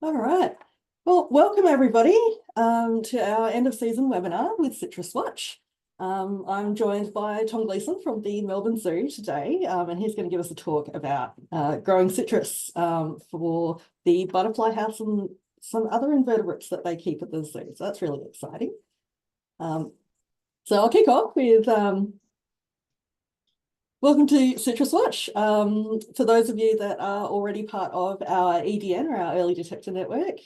All right. Well, welcome everybody to our end of season webinar with CitrusWatch. I'm joined by Tom Gleeson from the Melbourne Zoo today, and he's going to give us a talk about growing citrus for the butterfly house and some other invertebrates that they keep at the zoo. So that's really exciting. So I'll kick off with welcome to CitrusWatch. For those of you that are already part of our EDN, or our Early Detector Network,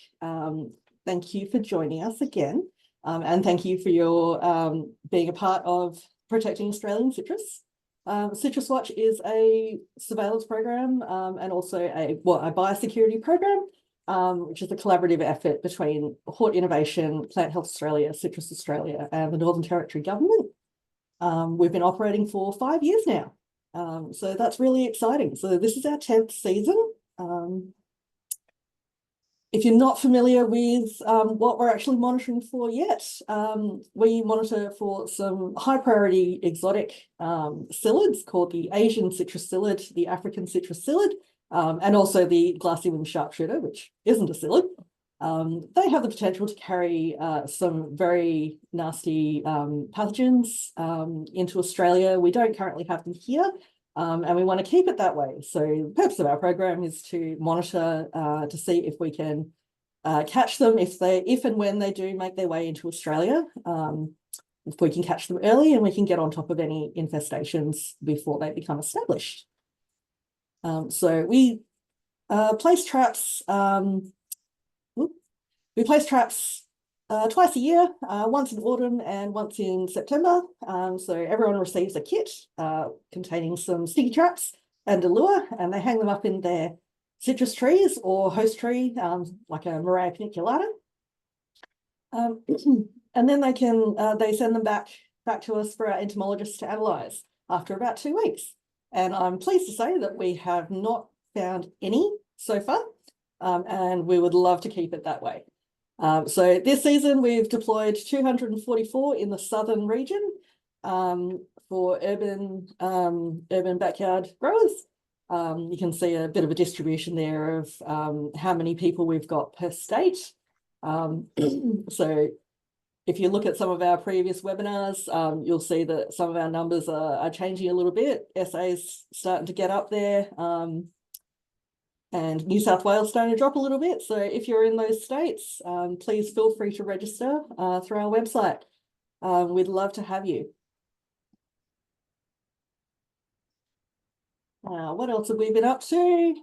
thank you for joining us again. And thank you for your being a part of protecting Australian citrus. CitrusWatch is a surveillance program and also a biosecurity program, which is a collaborative effort between Hort Innovation, Plant Health Australia, Citrus Australia, and the Northern Territory Government. We've been operating for 5 years now. So that's really exciting. So this is our 10th season. If you're not familiar with what we're actually monitoring for yet, we monitor for some high priority exotic psyllids called the Asian citrus psyllid, the African citrus psyllid, and also the glassy winged sharpshooter, which isn't a psyllid. They have the potential to carry some very nasty pathogens into Australia. We don't currently have them here, and we want to keep it that way. So the purpose of our program is to monitor to see if we can catch them if and when they do make their way into Australia. If we can catch them early and we can get on top of any infestations before they become established. So we place traps. We place traps twice a year, once in autumn and once in September. So everyone receives a kit containing some sticky traps and a lure, and they hang them up in their citrus trees or host tree, like a Moraea paniculata. And then they send them back to us for our entomologists to analyze after about 2 weeks. And I'm pleased to say that we have not found any so far, and we would love to keep it that way. So this season we've deployed 244 in the southern region for urban backyard growers. You can see a bit of a distribution there of how many people we've got per state. So if you look at some of our previous webinars, you'll see that some of our numbers are changing a little bit. SA's starting to get up there. And New South Wales starting to drop a little bit. So if you're in those states, please feel free to register through our website. We'd love to have you. What else have we been up to?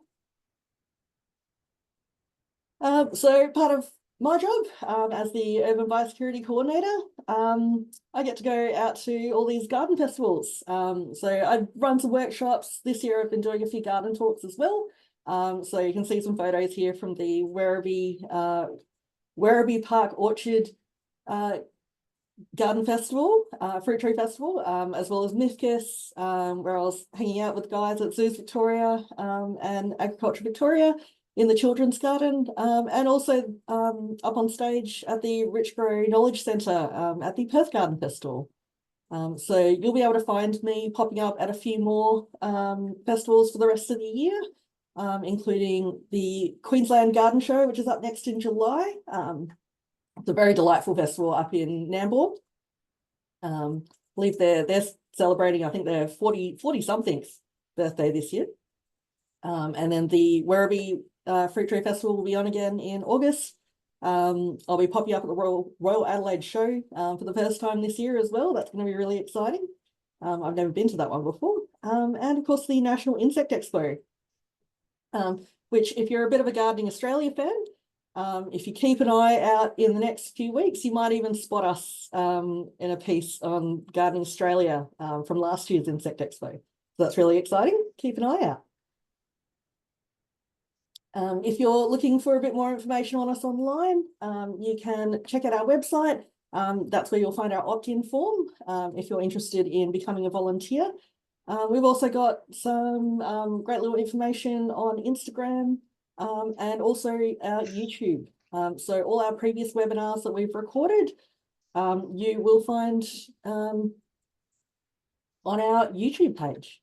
So part of my job as the Urban Biosecurity Coordinator, I get to go out to all these garden festivals. So I run some workshops. This year I've been doing a few garden talks as well. So you can see some photos here from the Werribee Park Orchard Garden Festival, Fruit Tree Festival, as well as Mifkis, where I was hanging out with guys at Zoos Victoria and Agriculture Victoria in the Children's Garden, and also up on stage at the Richgrove Knowledge Centre at the Perth Garden Festival. So you'll be able to find me popping up at a few more festivals for the rest of the year. Including the Queensland Garden Show, which is up next in July. It's a very delightful festival up in Nambour. I believe they're celebrating, I think their 40-something birthday this year. And then the Werribee Fruit Tree Festival will be on again in August. I'll be popping up at the Royal Adelaide Show for the first time this year as well. That's going to be really exciting. I've never been to that one before. And of course the National Insect Expo. Which if you're a bit of a Gardening Australia fan, if you keep an eye out in the next few weeks, you might even spot us in a piece on Gardening Australia from last year's Insect Expo. So that's really exciting. Keep an eye out. If you're looking for a bit more information on us online, you can check out our website. That's where you'll find our opt-in form if you're interested in becoming a volunteer. We've also got some great little information on Instagram and also our YouTube. So all our previous webinars that we've recorded, you will find on our YouTube page.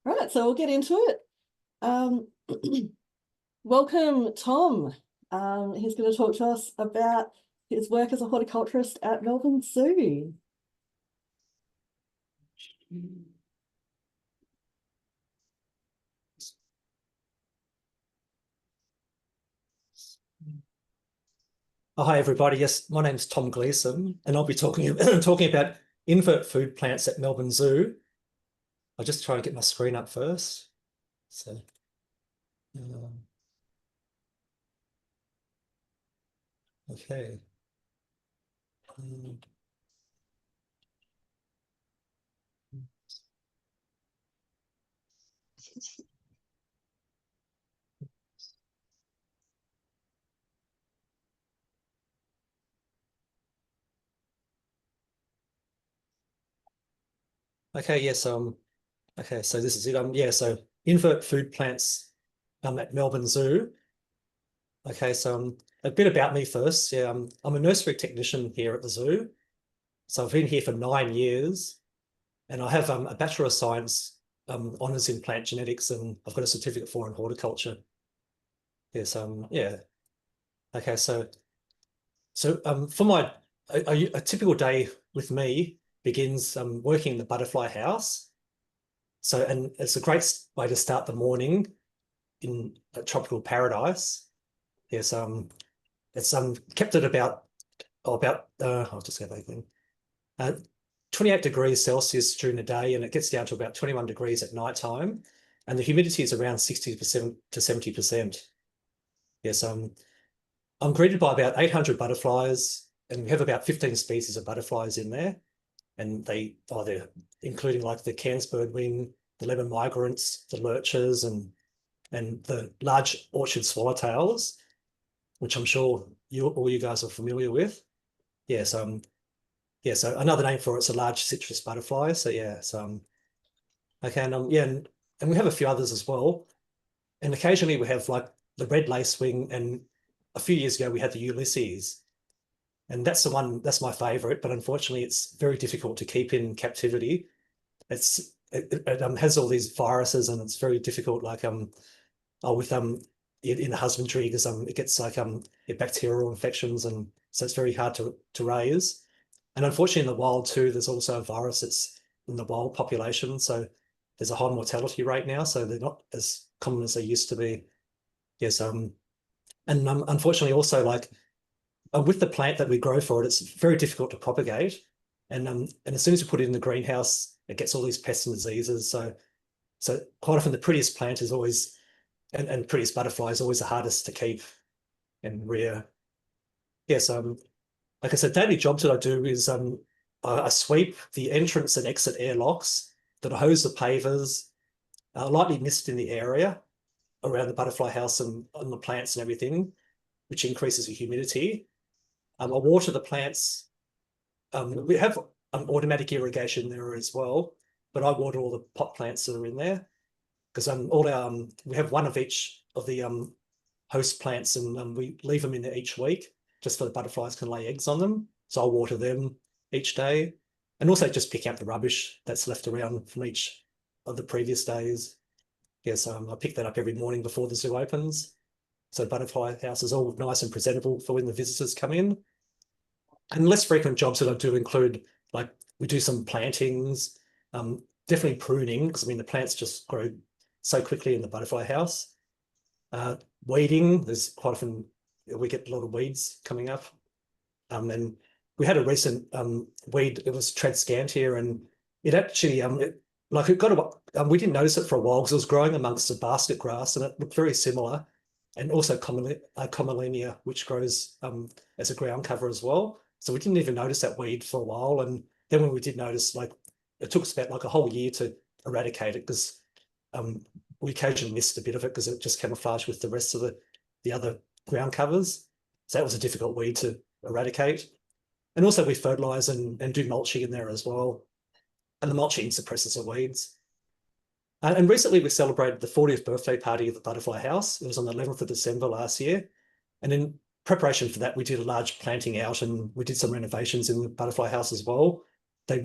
Right, so we'll get into it. Welcome, Tom. He's going to talk to us about his work as a horticulturist at Melbourne Zoo. Oh, hi, everybody. Yes, my name's Tom Gleeson, and I'll be talking, talking about invert food plants at Melbourne Zoo. I'll just try and get my screen up first. So, um, okay. Um, okay, yes, okay, so this is it. Yeah, so invert food plants at Melbourne Zoo. Okay, so a bit about me first. Yeah, I'm a nursery technician here at the zoo. So I've been here for 9 years, and I have a Bachelor of Science honours in plant genetics, and I've got a certificate for in horticulture. Yes, yeah. Okay, so for my a typical day with me begins working in the butterfly house. So, and it's a great way to start the morning in a tropical paradise. Yes, it's kept at about I'll just go back then. 28 degrees Celsius during the day, and it gets down to about 21 degrees at night time, and the humidity is around 60% to 70%. Yes, I'm greeted by about 800 butterflies, and we have about 15 species of butterflies in there. And they're including like the Cairns birdwing, the lemon migrants, the lurchers, and the large orchard swallowtails, which I'm sure all you guys are familiar with. Yes, yeah, so another name for it's a large citrus butterfly. So yeah, so okay, and yeah, and we have a few others as well. And occasionally we have like the red lacewing, and a few years ago we had the Ulysses. And that's the one, that's my favorite, but unfortunately it's very difficult to keep in captivity. It has all these viruses, and it's very difficult, like with in the husbandry, because it gets like bacterial infections, and so it's very hard to raise. And unfortunately in the wild too, there's also a virus that's in the wild population. So there's a high mortality rate now, so they're not as common as they used to be. Yes, and unfortunately also like with the plant that we grow for it, it's very difficult to propagate. And as soon as you put it in the greenhouse, it gets all these pests and diseases. So quite often the prettiest plant is always, and prettiest butterfly is always the hardest to keep and rear. Yes, like I said, daily jobs that I do is I sweep the entrance and exit airlocks, that I hose the pavers, lightly mist in the area around the butterfly house and on the plants and everything, which increases the humidity. I water the plants. We have automatic irrigation there as well, but I water all the pot plants that are in there, because all our we have one of each of the host plants, and we leave them in there each week just so the butterflies can lay eggs on them. So I'll water them each day, and also just pick out the rubbish that's left around from each of the previous days. Yes, I pick that up every morning before the zoo opens. So the butterfly house is all nice and presentable for when the visitors come in. And less frequent jobs that I do include, like, we do some plantings, definitely pruning, because I mean the plants just grow so quickly in the butterfly house. Weeding, there's quite often we get a lot of weeds coming up. And we had a recent weed, it was Transcantia, and it actually it got we didn't notice it for a while because it was growing amongst the basket grass, and it looked very similar. And also Commelinea, which grows as a ground cover as well. So we didn't even notice that weed for a while. And then when we did notice, like, it took us about like a whole year to eradicate it, because we occasionally missed a bit of it because it just camouflaged with the rest of the other ground covers. So that was a difficult weed to eradicate. And also we fertilize and do mulching in there as well. And the mulching suppresses the weeds. And recently we celebrated the 40th birthday party of the Butterfly House. It was on the 11th of December last year. And in preparation for that, we did a large planting out, and we did some renovations in the Butterfly House as well. The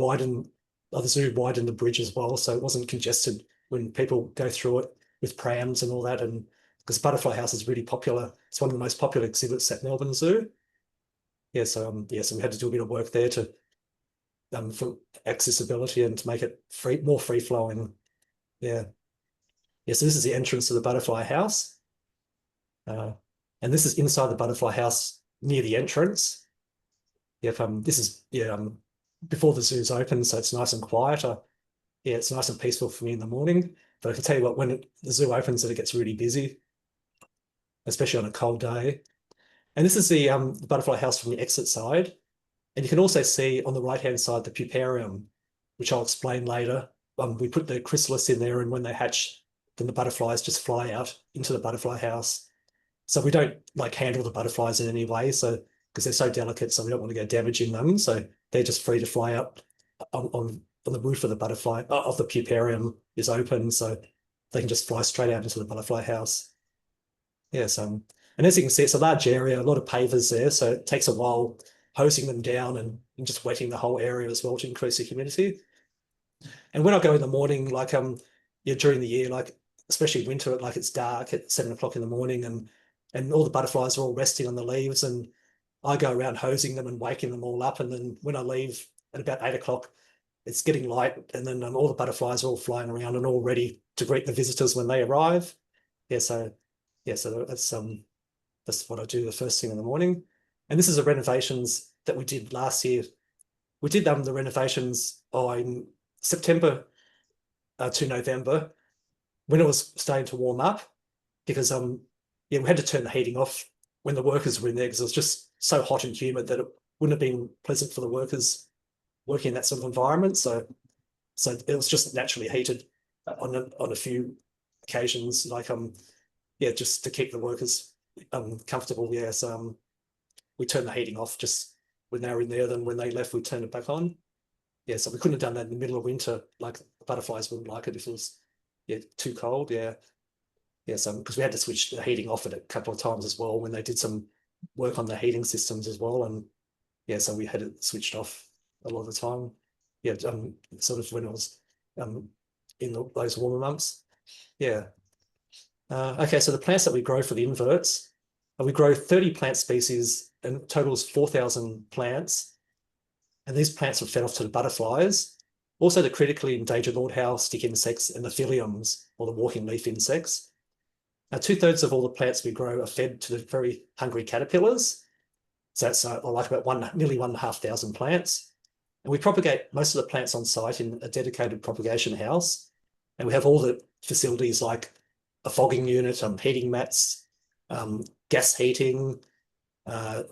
zoo widened the bridge as well, so it wasn't congested when people go through it with prams and all that. And because Butterfly House is really popular. It's one of the most popular exhibits at Melbourne Zoo. Yeah, so so we had to do a bit of work there to for accessibility and to make it more free flowing. Yeah. Yeah, so this is the entrance to the Butterfly House. And this is inside the Butterfly House near the entrance. Yep, this is before the zoo's open, so it's nice and quieter. Yeah, it's nice and peaceful for me in the morning. But I can tell you what, when the zoo opens, it gets really busy, especially on a cold day. And this is the Butterfly House from the exit side. And you can also see on the right-hand side the puparium, which I'll explain later. We put the chrysalis in there, and when they hatch, then the butterflies just fly out into the butterfly house. So we don't like handle the butterflies in any way, so because they're so delicate, so we don't want to go damaging them. So they're just free to fly up on the roof of the butterfly of the puparium is open, so they can just fly straight out into the butterfly house. Yes, and as you can see, it's a large area, a lot of pavers there, so it takes a while hosing them down and just wetting the whole area as well to increase the humidity. And when I go in the morning, like during the year, like especially winter, like it's dark at 7 o'clock in the morning, and all the butterflies are all resting on the leaves, and I go around hosing them and waking them all up. And then when I leave at about 8 o'clock, it's getting light, and then all the butterflies are all flying around and all ready to greet the visitors when they arrive. Yeah, so that's what I do the first thing in the morning. And this is the renovations that we did last year. We did the renovations in September to November when it was starting to warm up, because we had to turn the heating off when the workers were in there because it was just so hot and humid that it wouldn't have been pleasant for the workers working in that sort of environment. So it was just naturally heated on a few occasions, like just to keep the workers comfortable. Yeah, so we turned the heating off just when they were in there. Then when they left, we turned it back on. Yeah, so we couldn't have done that in the middle of winter. Like the butterflies wouldn't like it if it was too cold. Yeah, so because we had to switch the heating off it a couple of times as well when they did some work on the heating systems as well, and so we had it switched off a lot of the time. Yeah, sort of when it was in those warmer months. Yeah. Okay, so the plants that we grow for the inverts, we grow 30 plant species and totals 4,000 plants. And these plants are fed off to the butterflies, also the critically endangered lordhouse stick insects and the phylliums, or the walking leaf insects. Now, 2/3 of all the plants we grow are fed to the very hungry caterpillars. So that's like about nearly 1,500 plants. And we propagate most of the plants on site in a dedicated propagation house. And we have all the facilities like a fogging unit, heating mats, gas heating, and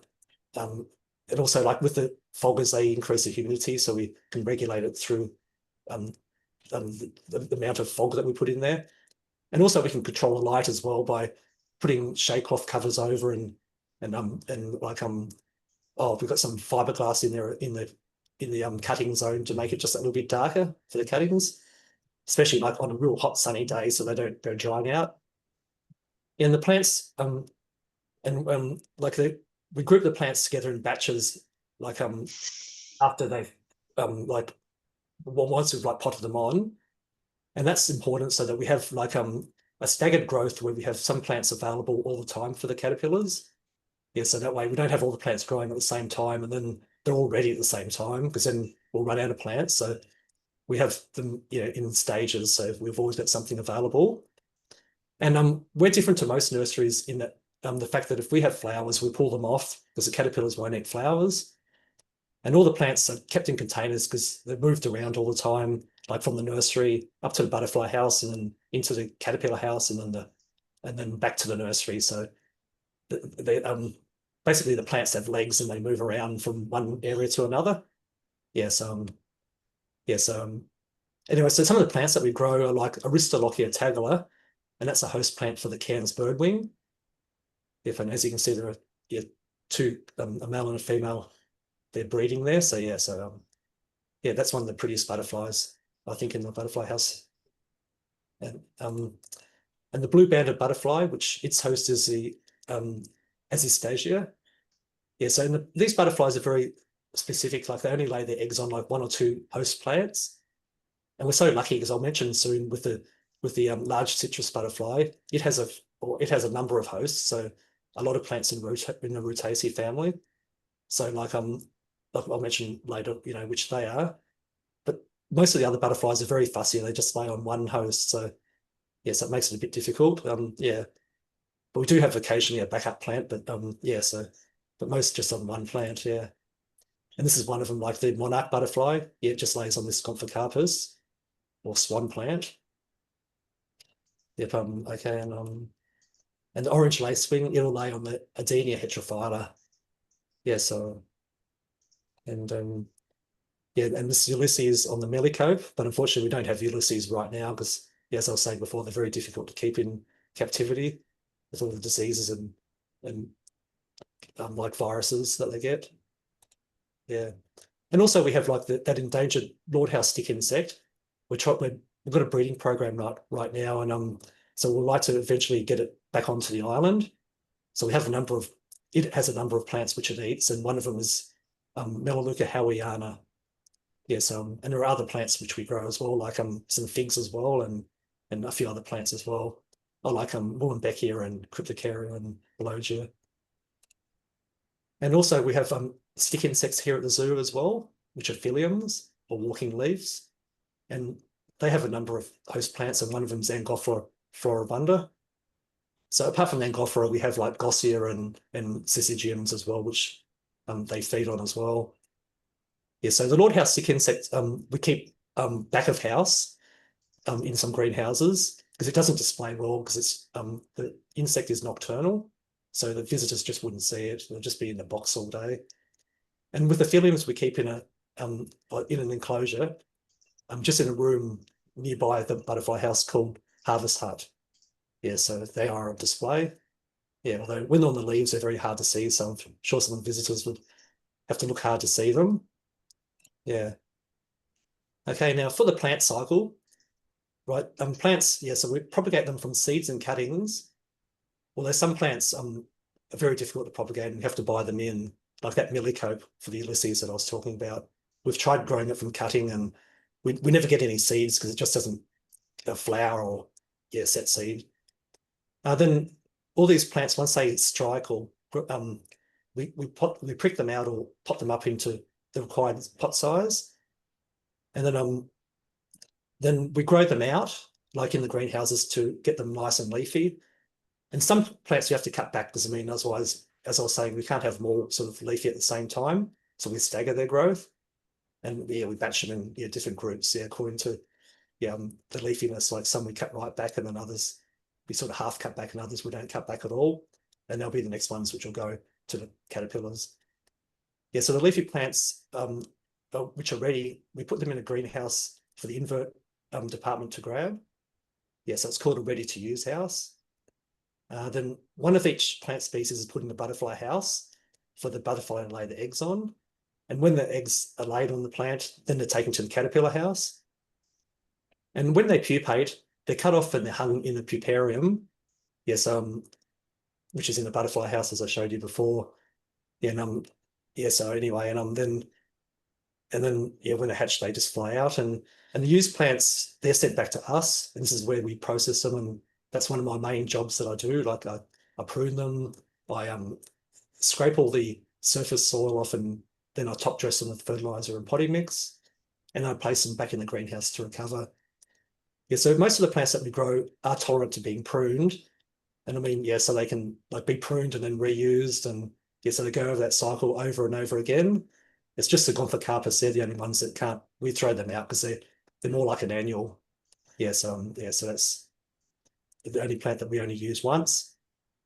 also like with the foggers, they increase the humidity, so we can regulate it through the amount of fog that we put in there. And also we can control the light as well by putting shade cloth covers over and like we've got some fiberglass in there in the cutting zone to make it just a little bit darker for the cuttings, especially like on a real hot sunny day, so they don't go drying out. And the plants we group the plants together in batches, like after they've once we've like potted them on. And that's important so that we have like a staggered growth where we have some plants available all the time for the caterpillars. Yeah, so that way we don't have all the plants growing at the same time and then they're all ready at the same time, because then we'll run out of plants. So we have them in stages, so we've always got something available. And we're different to most nurseries in that the fact that if we have flowers, we pull them off because the caterpillars won't eat flowers. And all the plants are kept in containers because they're moved around all the time, like from the nursery up to the butterfly house and then into the caterpillar house and then back to the nursery. So basically the plants have legs and they move around from one area to another. Yes. Anyway, so some of the plants that we grow are like Aristolochia tagula, and that's a host plant for the Cairns birdwing. And as you can see, there are two, a male and a female, they're breeding there. So that's one of the prettiest butterflies, I think, in the butterfly house. And the blue-banded butterfly, which its host is the Azistasia. Yeah, so these butterflies are very specific, like they only lay their eggs on like 1 or 2 host plants. And we're so lucky because I'll mention soon with the large citrus butterfly, it has or it has a number of hosts. So a lot of plants in the Rutaceae family. So like I'll mention later, which they are. But most of the other butterflies are very fussy. They just lay on one host. So yes, that makes it a bit difficult. Yeah. But we do have occasionally a backup plant, but yeah, but most just on one plant, yeah. And this is one of them, like the monarch butterfly. Yeah, it just lays on this Gomphocarpus or swan plant. Yep, okay, and the orange lacewing, it'll lay on the Adenia heterophylla. Yeah, so and yeah, and this Ulysses on the Melicope, but unfortunately we don't have Ulysses right now because, yeah, as I was saying before, they're very difficult to keep in captivity with all the diseases and like viruses that they get. Yeah. And also we have like that endangered Lordhouse stick insect. We've got a breeding program right now, and so we'd like to eventually get it back onto the island. So we have it has a number of plants which it eats, and one of them is Melaleuca howiana. Yes, and there are other plants which we grow as well, like some figs as well, and a few other plants as well. I like Muhlenbeckia and Cryptocarya and Belogia. And also we have stick insects here at the zoo as well, which are phylliums or walking leaves. And they have a number of host plants, and one of them is Angophora floribunda. So apart from Angophora, we have like Gossia and Syzygiums as well, which they feed on as well. Yeah, so the Lord House stick insect we keep back of house in some greenhouses because it doesn't display well because it's the insect is nocturnal. So the visitors just wouldn't see it. They'll just be in the box all day. And with the phylliums, we keep in an enclosure, just in a room nearby the butterfly house called Harvest Hut. Yeah, so they are on display. Yeah, although when they're on the leaves, they're very hard to see. So I'm sure some of the visitors would have to look hard to see them. Yeah. Okay, now for the plant cycle, right? Plants, yeah, so we propagate them from seeds and cuttings. Well, there's some plants are very difficult to propagate and you have to buy them in, like that Melicope for the Ulysses that I was talking about. We've tried growing it from cutting and we never get any seeds because it just doesn't flower or set seed. Then all these plants, once they strike or we prick them out or pop them up into the required pot size, and then we grow them out like in the greenhouses to get them nice and leafy. And some plants you have to cut back because otherwise, as I was saying, we can't have more sort of leafy at the same time, so we stagger their growth. And yeah, we batch them in different groups, according to the leafiness. Like some we cut right back, and then others we sort of half cut back, and others we don't cut back at all. And they'll be the next ones which will go to the caterpillars. Yeah, so the leafy plants, which are ready, we put them in a greenhouse for the invert department to grab. Yeah, so it's called a ready-to-use house. Then one of each plant species is put in a butterfly house for the butterfly to lay the eggs on. And when the eggs are laid on the plant, then they're taken to the caterpillar house. And when they pupate, they're cut off and they're hung in a puparium. Yes, which is in the butterfly house, as I showed you before. Yeah, and so anyway, and then when they hatch, they just fly out. And the used plants, they're sent back to us. And this is where we process them. And that's one of my main jobs that I do. Like I prune them, I scrape all the surface soil off, and then I top dress them with fertilizer and potting mix. And I place them back in the greenhouse to recover. Yeah, so most of the plants that we grow are tolerant to being pruned. And so they can like be pruned and then reused. And so they go over that cycle over and over again. It's just the Gomphocarpus, they're the only ones that can't, we throw them out because they're more like an annual. So that's the only plant that we only use once.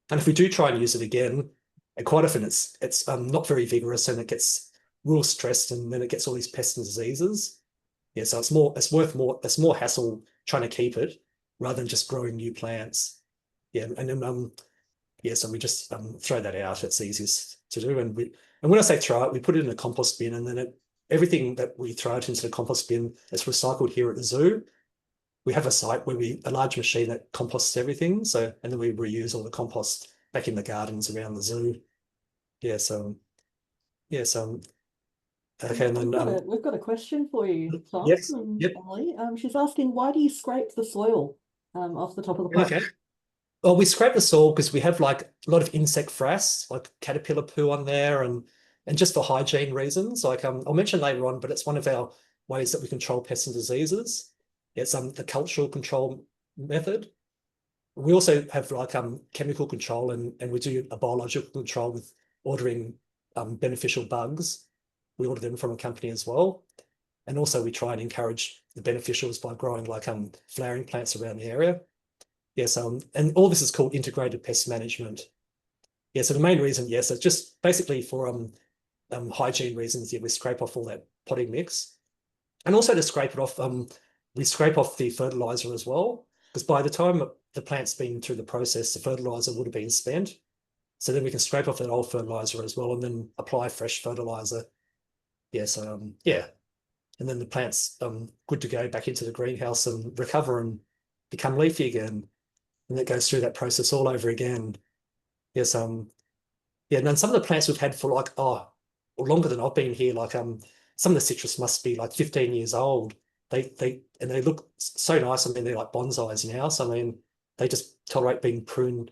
And if we do try and use it again, and quite often it's not very vigorous and it gets real stressed and then it gets all these pests and diseases. Yeah, so it's more hassle trying to keep it rather than just growing new plants. Yeah, and then so we just throw that out. It's easiest to do. And when I say throw it, we put it in a compost bin, and then everything that we throw it into the compost bin is recycled here at the zoo. We have a site where a large machine that composts everything. So, and then we reuse all the compost back in the gardens around the zoo. Yeah, so okay, and then We've got a question for you, Tom, yes, from yep. Emily. She's asking, why do you scrape the soil off the top of the plant? Okay. Oh, we scrape the soil because we have like a lot of insect frass, like caterpillar poo on there, and just for hygiene reasons. Like I'll mention later on, but it's one of our ways that we control pests and diseases. It's the cultural control method. We also have like chemical control, and we do a biological control with ordering beneficial bugs. We order them from a company as well. And also we try and encourage the beneficials by growing like flowering plants around the area. Yes, and all this is called integrated pest management. Yeah, so the main reason, yes, it's just basically for hygiene reasons. Yeah, we scrape off all that potting mix, and also to scrape it off, we scrape off the fertilizer as well, because by the time the plant's been through the process, the fertilizer would have been spent. So then we can scrape off that old fertilizer as well, and then apply fresh fertilizer. Yes, yeah, and then the plant's good to go back into the greenhouse and recover and become leafy again. And it goes through that process all over again. Yes, yeah, and then some of the plants we've had for like, oh, longer than I've been here, like some of the citrus must be like 15 years old. They look so nice. I mean, they're like bonsais now. So I mean, they just tolerate being pruned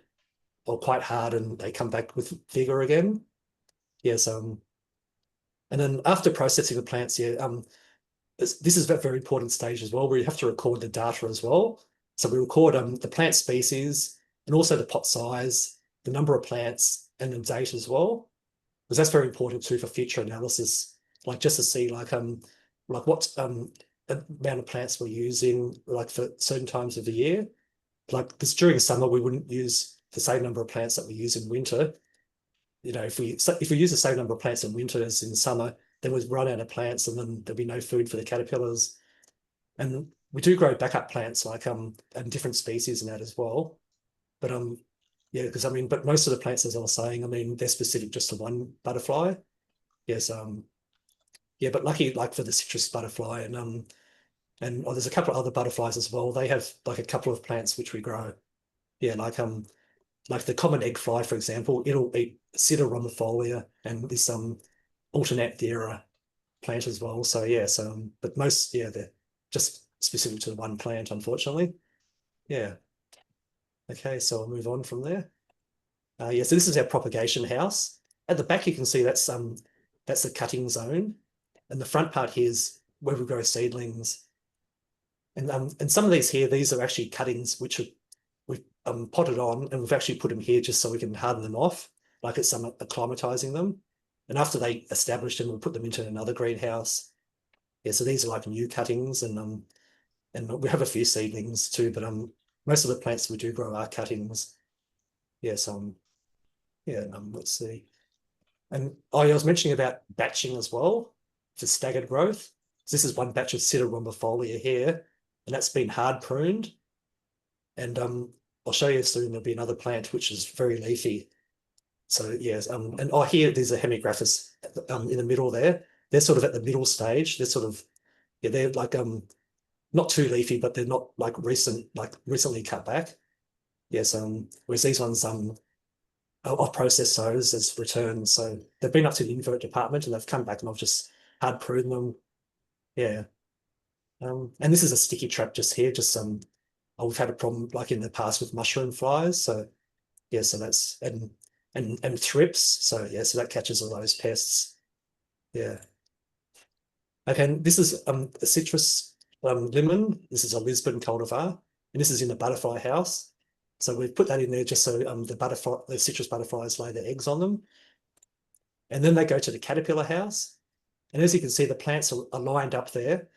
or quite hard, and they come back with vigor again. Yes, and then after processing the plants, yeah, this is a very important stage as well, where you have to record the data as well. So we record the plant species and also the pot size, the number of plants, and the date as well, because that's very important too for future analysis, like just to see like what amount of plants we're using, like for certain times of the year. Like because during summer we wouldn't use the same number of plants that we use in winter. You know, if we use the same number of plants in winter as in summer, then we'd run out of plants, and then there'll be no food for the caterpillars. And we do grow backup plants like and different species in that as well. But yeah, because I mean, but most of the plants, as I was saying, I mean, they're specific just to one butterfly. Yes, yeah, but lucky like for the citrus butterfly, and oh, there's a couple of other butterflies as well. They have like a couple of plants which we grow. Yeah, like the common egg fly, for example, it'll eat Citrus and this alternate plant as well. So yeah, so but most, yeah, they're just specific to the one plant, unfortunately. Yeah. Okay, so I'll move on from there. Yeah, so this is our propagation house. At the back, you can see that's the cutting zone, and the front part here is where we grow seedlings. And some of these here, these are actually cuttings which we've potted on, and we've actually put them here just so we can harden them off, like it's some acclimatizing them. And after they establish them, we'll put them into another greenhouse. Yeah, so these are like new cuttings, and we have a few seedlings too, but most of the plants we do grow are cuttings. Yes, yeah, let's see. And oh, yeah, I was mentioning about batching as well for staggered growth. So this is one batch of Citrus here, and that's been hard pruned. And I'll show you soon. There'll be another plant which is very leafy. So yes, and oh, here there's a hemigraphis in the middle there. They're sort of at the middle stage. They're sort of, yeah, they're like not too leafy, but they're not like recently cut back. Yes, whereas these ones I've processed those as returns. So they've been up to the invert department and they've come back, and I've just hard pruned them. Yeah. And this is a sticky trap just here. Just oh, we've had a problem like in the past with mushroom flies. So yeah, so that's and thrips. So yeah, so that catches all those pests. Yeah. Okay, and this is a citrus lemon. This is a Lisbon cultivar, and this is in the butterfly house. So we've put that in there just so the citrus butterflies lay their eggs on them. And then they go to the caterpillar house. And as you can see, the plants are lined up there.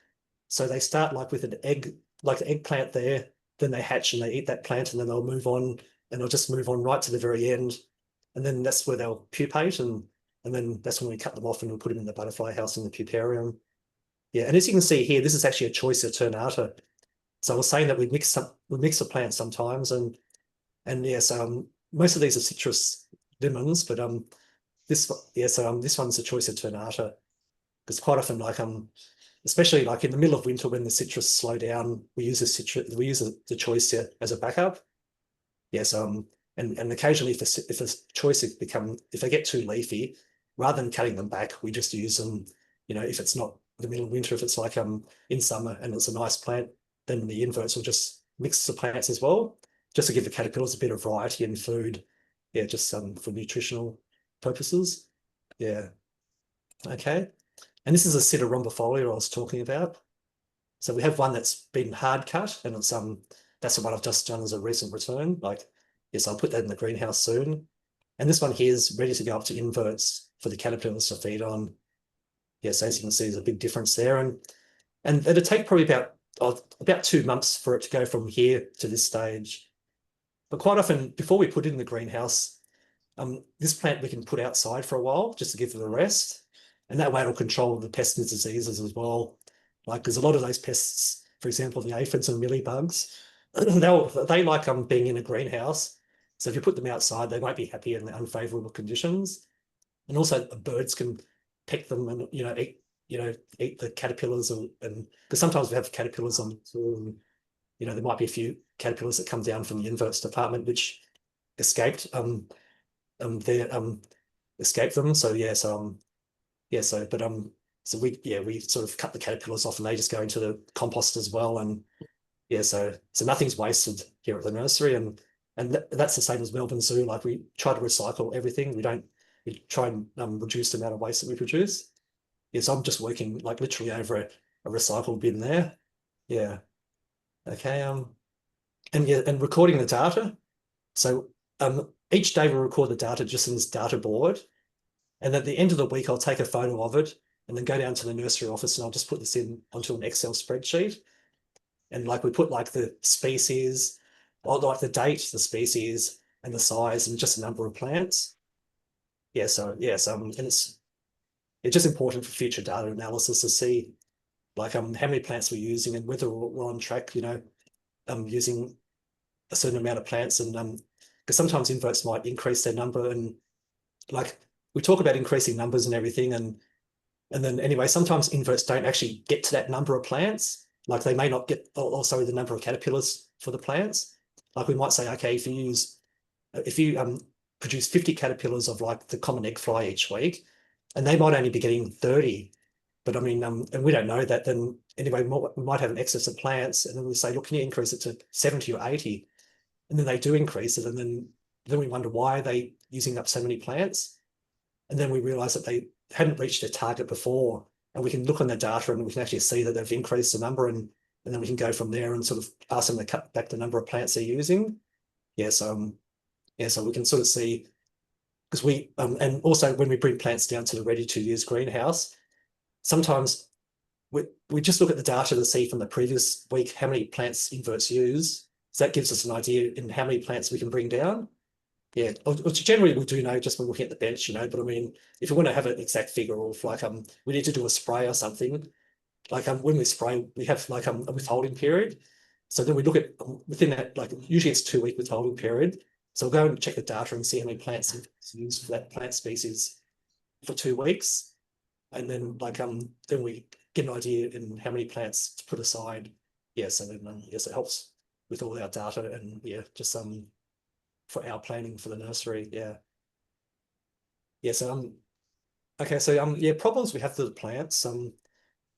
So they start like with an egg, like an eggplant there, then they hatch and they eat that plant, and then they'll move on, and they'll just move on right to the very end. And then that's where they'll pupate, and then that's when we cut them off and we put them in the butterfly house in the puparium. Yeah, and as you can see here, this is actually a choice of Ternata. So I was saying that we mix the plants sometimes, and yes, most of these are citrus lemons, but this yes, this one's a choice of Ternata, because quite often like especially like in the middle of winter when the citrus slow down, we use the choice as a backup. Yes, and occasionally if the choice if they get too leafy, rather than cutting them back, we just use them. You know, if it's not the middle of winter, if it's like in summer and it's a nice plant, then the inverts will just mix the plants as well. just to give the caterpillars a bit of variety in food. Yeah, just for nutritional purposes. Yeah. Okay. And this is a Citruswatch I was talking about. So we have one that's been hard cut, and it's that's the one I've just done as a recent return. Like, yes, I'll put that in the greenhouse soon. And this one here is ready to go up to inverts for the caterpillars to feed on. Yes, as you can see, there's a big difference there. And it'll take probably about 2 months for it to go from here to this stage. But quite often, before we put it in the greenhouse, this plant we can put outside for a while just to give it a rest. And that way it'll control the pests and diseases as well. Like there's a lot of those pests, for example, the aphids and mealybugs, they like being in a greenhouse. So if you put them outside, they won't be happy in the unfavorable conditions. And also birds can peck them and eat the caterpillars, and because sometimes we have caterpillars on the tool, and there might be a few caterpillars that come down from the inverts department which escaped they escaped them. So yeah, so we sort of cut the caterpillars off and they just go into the compost as well. And yeah, so nothing's wasted here at the nursery, and that's the same as Melbourne Zoo. Like we try to recycle everything. We try and reduce the amount of waste that we produce. Yes, I'm just working like literally over a recycle bin there. Yeah. Okay. And recording the data. So each day we record the data just in this data board. And at the end of the week, I'll take a photo of it and then go down to the nursery office and I'll just put this in onto an Excel spreadsheet. And like we put like the species, or like the date, the species, and the size, and just the number of plants. Yeah, so yes, and it's just important for future data analysis to see like how many plants we're using and whether we're on track, using a certain amount of plants. And because sometimes inverts might increase their number, and like we talk about increasing numbers and everything, and then anyway, sometimes inverts don't actually get to that number of plants. Like they may not get, sorry, the number of caterpillars for the plants. Like we might say, okay, if you produce 50 caterpillars of like the common egg fly each week, and they might only be getting 30. But I mean, and we don't know that, then anyway, we might have an excess of plants, and then we say, look, can you increase it to 70 or 80? And then they do increase it, and then we wonder why are they using up so many plants? And then we realize that they hadn't reached their target before, and we can look on the data and we can actually see that they've increased the number, and then we can go from there and sort of ask them to cut back the number of plants they're using. Yes, so we can sort of see, because and also when we bring plants down to the ready-to-use greenhouse, sometimes we just look at the data to see from the previous week how many plants inverts use. So that gives us an idea in how many plants we can bring down. Yeah, which generally we do know just when looking at the bench, but I mean, if we want to have an exact figure of like we need to do a spray or something, like when we spray, we have like a withholding period. So then we look at within that, like usually it's 2 week withholding period. So we'll go and check the data and see how many plants it's used for that plant species for 2 weeks. And then like then we get an idea in how many plants to put aside. Yeah, so then yes, it helps with all our data, and yeah, just for our planning for the nursery. Yeah. Yeah, so okay, so yeah, problems we have to the plants.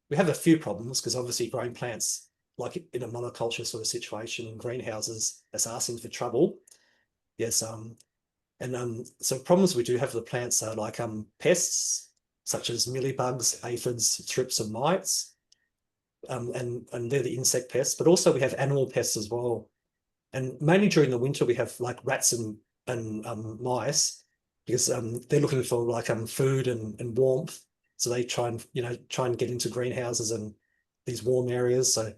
We have a few problems because obviously growing plants like in a monoculture sort of situation in greenhouses, that's asking for trouble. Yes, and so problems we do have for the plants are like pests such as mealybugs, aphids, thrips, and mites. And they're the insect pests, but also we have animal pests as well. And mainly during the winter, we have like rats and mice, because they're looking for like food and warmth. So they try and get into greenhouses and these warm areas. So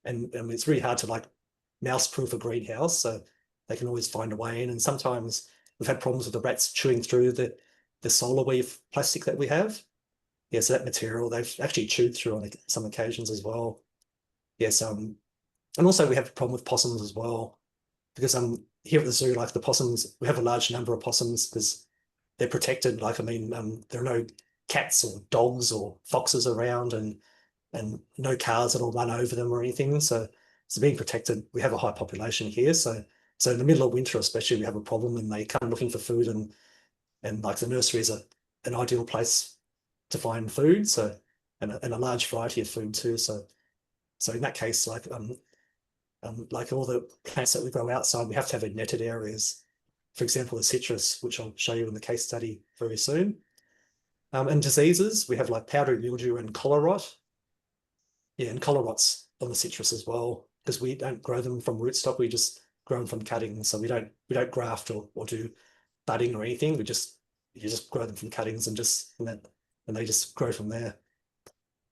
and it's really hard to like mouse-proof a greenhouse. So they can always find a way in. And sometimes we've had problems with the rats chewing through the solar weave plastic that we have. Yeah, so that material they've actually chewed through on some occasions as well. Yes, and also we have a problem with possums as well, because here at the zoo, like the possums, we have a large number of possums because they're protected. Like I mean, there are no cats or dogs or foxes around, and no cars that'll run over them or anything. So being protected, we have a high population here. So in the middle of winter, especially, we have a problem, and they come looking for food, and like the nursery is an ideal place to find food. So and a large variety of food too. So in that case, like Like all the plants that we grow outside, we have to have in netted areas. For example, the citrus, which I'll show you in the case study very soon. And diseases, we have like powdery mildew and collar rot. Yeah, and collar rot's on the citrus as well, because we don't grow them from rootstock, we just grow them from cuttings. So we don't graft or do budding or anything. You just grow them from cuttings and they just grow from there.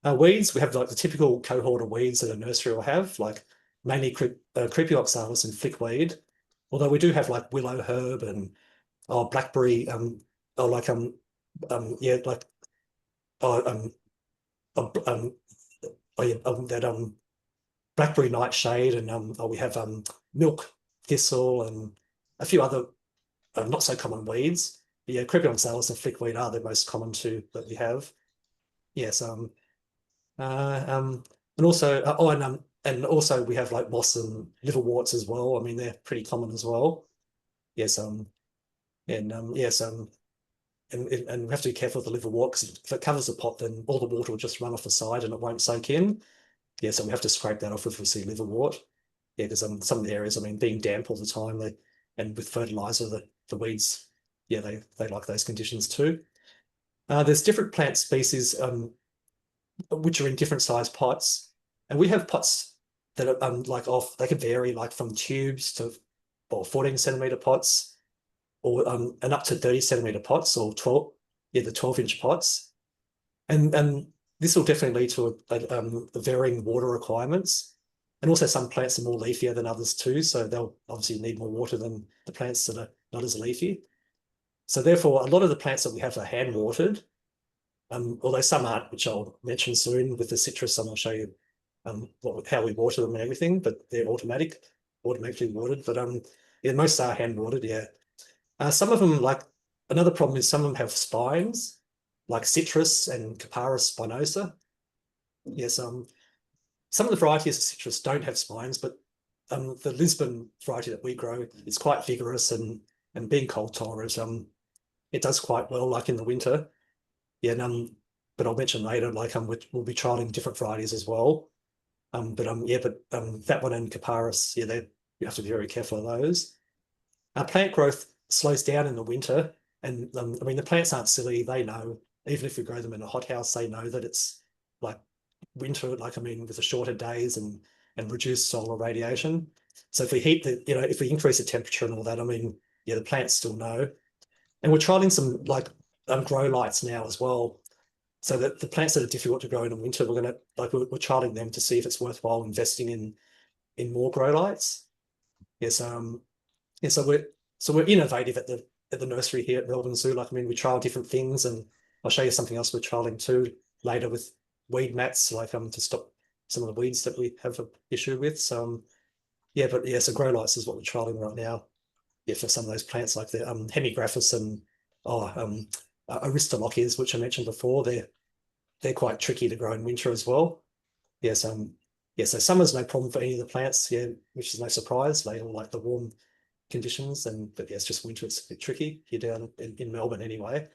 Weeds, we have like the typical cohort of weeds that a nursery will have, like mainly creepy oxalis and flickweed. Although we do have like willow herb and blackberry, or like yeah, like oh, uh, um, oh, yeah, that blackberry nightshade, and we have milk thistle and a few other not so common weeds. But yeah, creepy oxalis and flickweed are the most common two that we have. Yes, and also and also we have like moss and liverworts as well. I mean, they're pretty common as well. Yes, and yes, and we have to be careful with the liverwort, because if it covers the pot, then all the water will just run off the side and it won't soak in. Yeah, so we have to scrape that off if we see liverwort. Yeah, because some of the areas, I mean, being damp all the time, and with fertilizer, the weeds, yeah, they like those conditions too. There's different plant species which are in different size pots, and we have pots that are like they could vary like from tubes to 14 centimeter pots, or and up to 30 centimeter pots, or 12, yeah, the 12-inch pots, and this will definitely lead to a varying water requirements. And also some plants are more leafier than others too, so they'll obviously need more water than the plants that are not as leafy. So therefore, a lot of the plants that we have are hand watered, although some aren't, which I'll mention soon with the citrus, and I'll show you how we water them and everything, but they're automatically watered. But yeah, most are hand watered, yeah. Some of them, like another problem is some of them have spines, like citrus and Capparis spinosa. Yes, some of the varieties of citrus don't have spines, but the Lisbon variety that we grow is quite vigorous, and being cold tolerant, it does quite well, like in the winter. Yeah, and, but I'll mention later, like we'll be trialing different varieties as well. Yeah, but that one and Capparis, yeah, you have to be very careful of those. Plant growth slows down in the winter, and I mean the plants aren't silly; they know. Even if we grow them in a hothouse, they know that it's like winter. Like I mean, with the shorter days and reduced solar radiation. So if we if we increase the temperature and all that, I mean, yeah, the plants still know. And we're trialing some like grow lights now as well, so that the plants that are difficult to grow in the winter, we're trialing them to see if it's worthwhile investing in more grow lights. Yes, yeah, so we're innovative at the nursery here at Melbourne Zoo. Like I mean, we trial different things, and I'll show you something else we're trialing too later with weed mats, like to stop some of the weeds that we have an issue with. So yeah, but yeah, so grow lights is what we're trialing right now. Yeah, for some of those plants like the hemigraphis and aristolochias, which I mentioned before, they're quite tricky to grow in winter as well. Yes, yeah, so summer's no problem for any of the plants, yeah, which is no surprise. They all like the warm conditions, but yeah, it's just winter, it's a bit tricky here down in Melbourne anyway.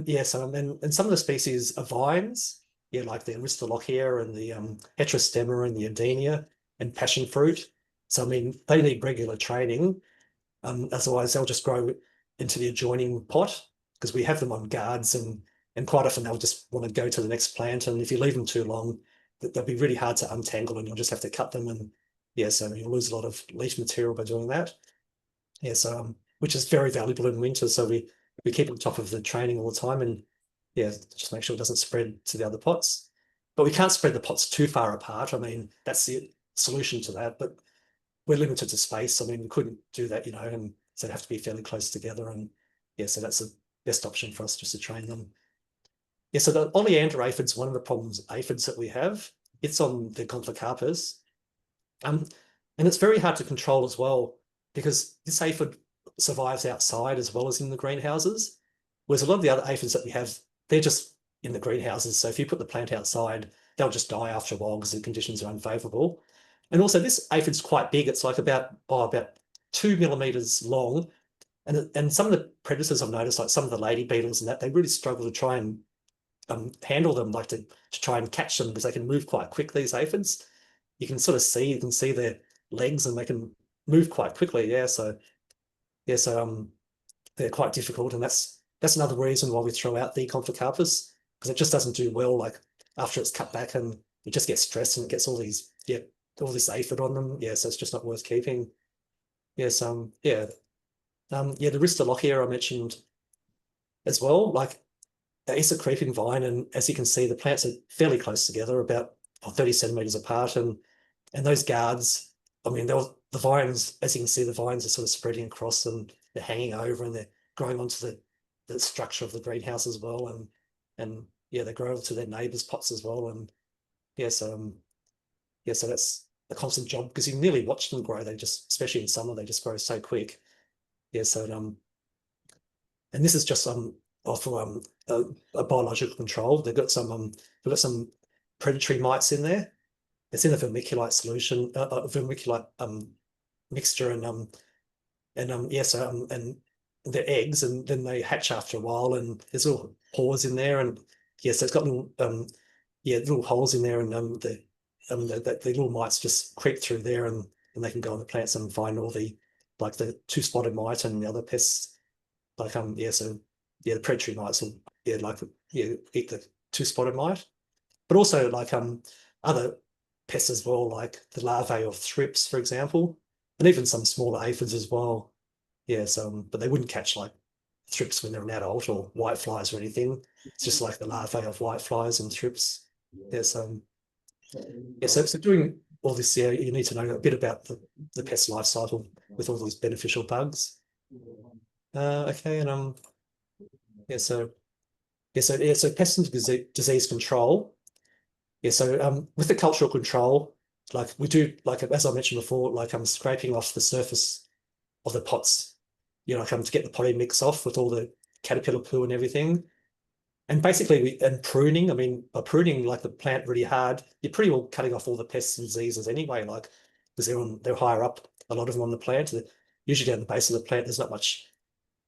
Yeah, so and some of the species are vines, yeah, like the aristolochia and the heterostemma and the adenia and passion fruit. So I mean, they need regular training. Otherwise they'll just grow into the adjoining pot, because we have them on guards, and quite often they'll just want to go to the next plant. And if you leave them too long, they'll be really hard to untangle, and you'll just have to cut them. And yeah, so you'll lose a lot of leaf material by doing that. Yeah, so which is very valuable in winter. So we keep on top of the training all the time, and yeah, just make sure it doesn't spread to the other pots. But we can't spread the pots too far apart. I mean, that's the solution to that. But we're limited to space. I mean, we couldn't do that, and so they have to be fairly close together. And yeah, so that's the best option for us, just to train them. Yeah, so the oleander aphid's one of the problems aphids that we have. It's on the Gonthocarpus. And it's very hard to control as well, because this aphid survives outside as well as in the greenhouses. Whereas a lot of the other aphids that we have, they're just in the greenhouses. So if you put the plant outside, they'll just die after a while because the conditions are unfavorable. And also this aphid's quite big. It's like about 2 millimeters long. And some of the predators I've noticed, like some of the lady beetles and that, they really struggle to try and handle them, like to try and catch them, because they can move quite quick, these aphids. you can sort of see, you can see their legs and they can move quite quickly. Yeah. So they're quite difficult, and that's another reason why we throw out the Conficarpus, because it just doesn't do well like after it's cut back, and it just gets stressed and it gets all these all this aphid on them. Yeah, so it's just not worth keeping. Yes, the Ristolochia I mentioned as well. Like it's a creeping vine, and as you can see, the plants are fairly close together, about 30 centimeters apart, and those guards, I mean, the vines, as you can see, the vines are sort of spreading across and they're hanging over and they're growing onto the structure of the greenhouse as well, and yeah, they grow onto their neighbors' pots as well, and yes, so that's a constant job because you nearly watch them grow. They just, especially in summer, they just grow so quick. Yeah, so and this is just for a biological control. They've got some predatory mites in there. It's in a vermiculite solution, a vermiculite mixture, and yeah, so and they're eggs, and then they hatch after a while, and there's little pores in there, and yeah, so it's got little little holes in there, and the little mites just creep through there, and they can go on the plants and find all the like the two-spotted mite and the other pests. Like so yeah, the predatory mites will eat the two-spotted mite, but also like other pests as well, like the larvae of thrips, for example, and even some smaller aphids as well. Yes, but they wouldn't catch like thrips when they're an adult or whiteflies or anything. It's just like the larvae of whiteflies and thrips. Yes, so doing all this, yeah, you need to know a bit about the pest life cycle with all these beneficial bugs. Okay, and so pest and disease control. Yeah, so with the cultural control, like we do, like as I mentioned before, like I'm scraping off the surface of the pots, to get the potting mix off with all the caterpillar poo and everything. And basically, and pruning, I mean, by pruning like the plant really hard, you're pretty well cutting off all the pests and diseases anyway, like because they're higher up, a lot of them on the plant. Usually down the base of the plant, there's not much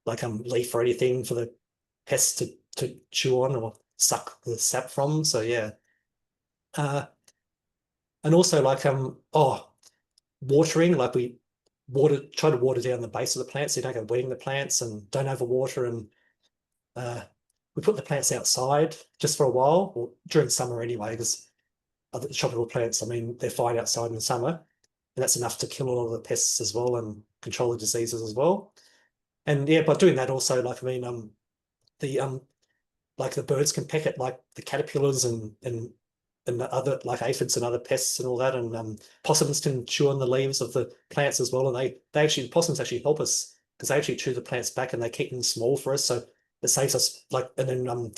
like leaf or anything for the pests to chew on or suck the sap from. So yeah. And also like watering, like we try to water down the base of the plants so you don't go wetting the plants, and don't overwater, and we put the plants outside just for a while, or during summer anyway, because other tropical plants, I mean, they're fine outside in the summer, and that's enough to kill all of the pests as well and control the diseases as well. And yeah, by doing that also, like I mean, the like the birds can peck at like the caterpillars and the other like aphids and other pests and all that, and possums can chew on the leaves of the plants as well, and the possums actually help us because they actually chew the plants back and they keep them small for us, so it saves us like, and then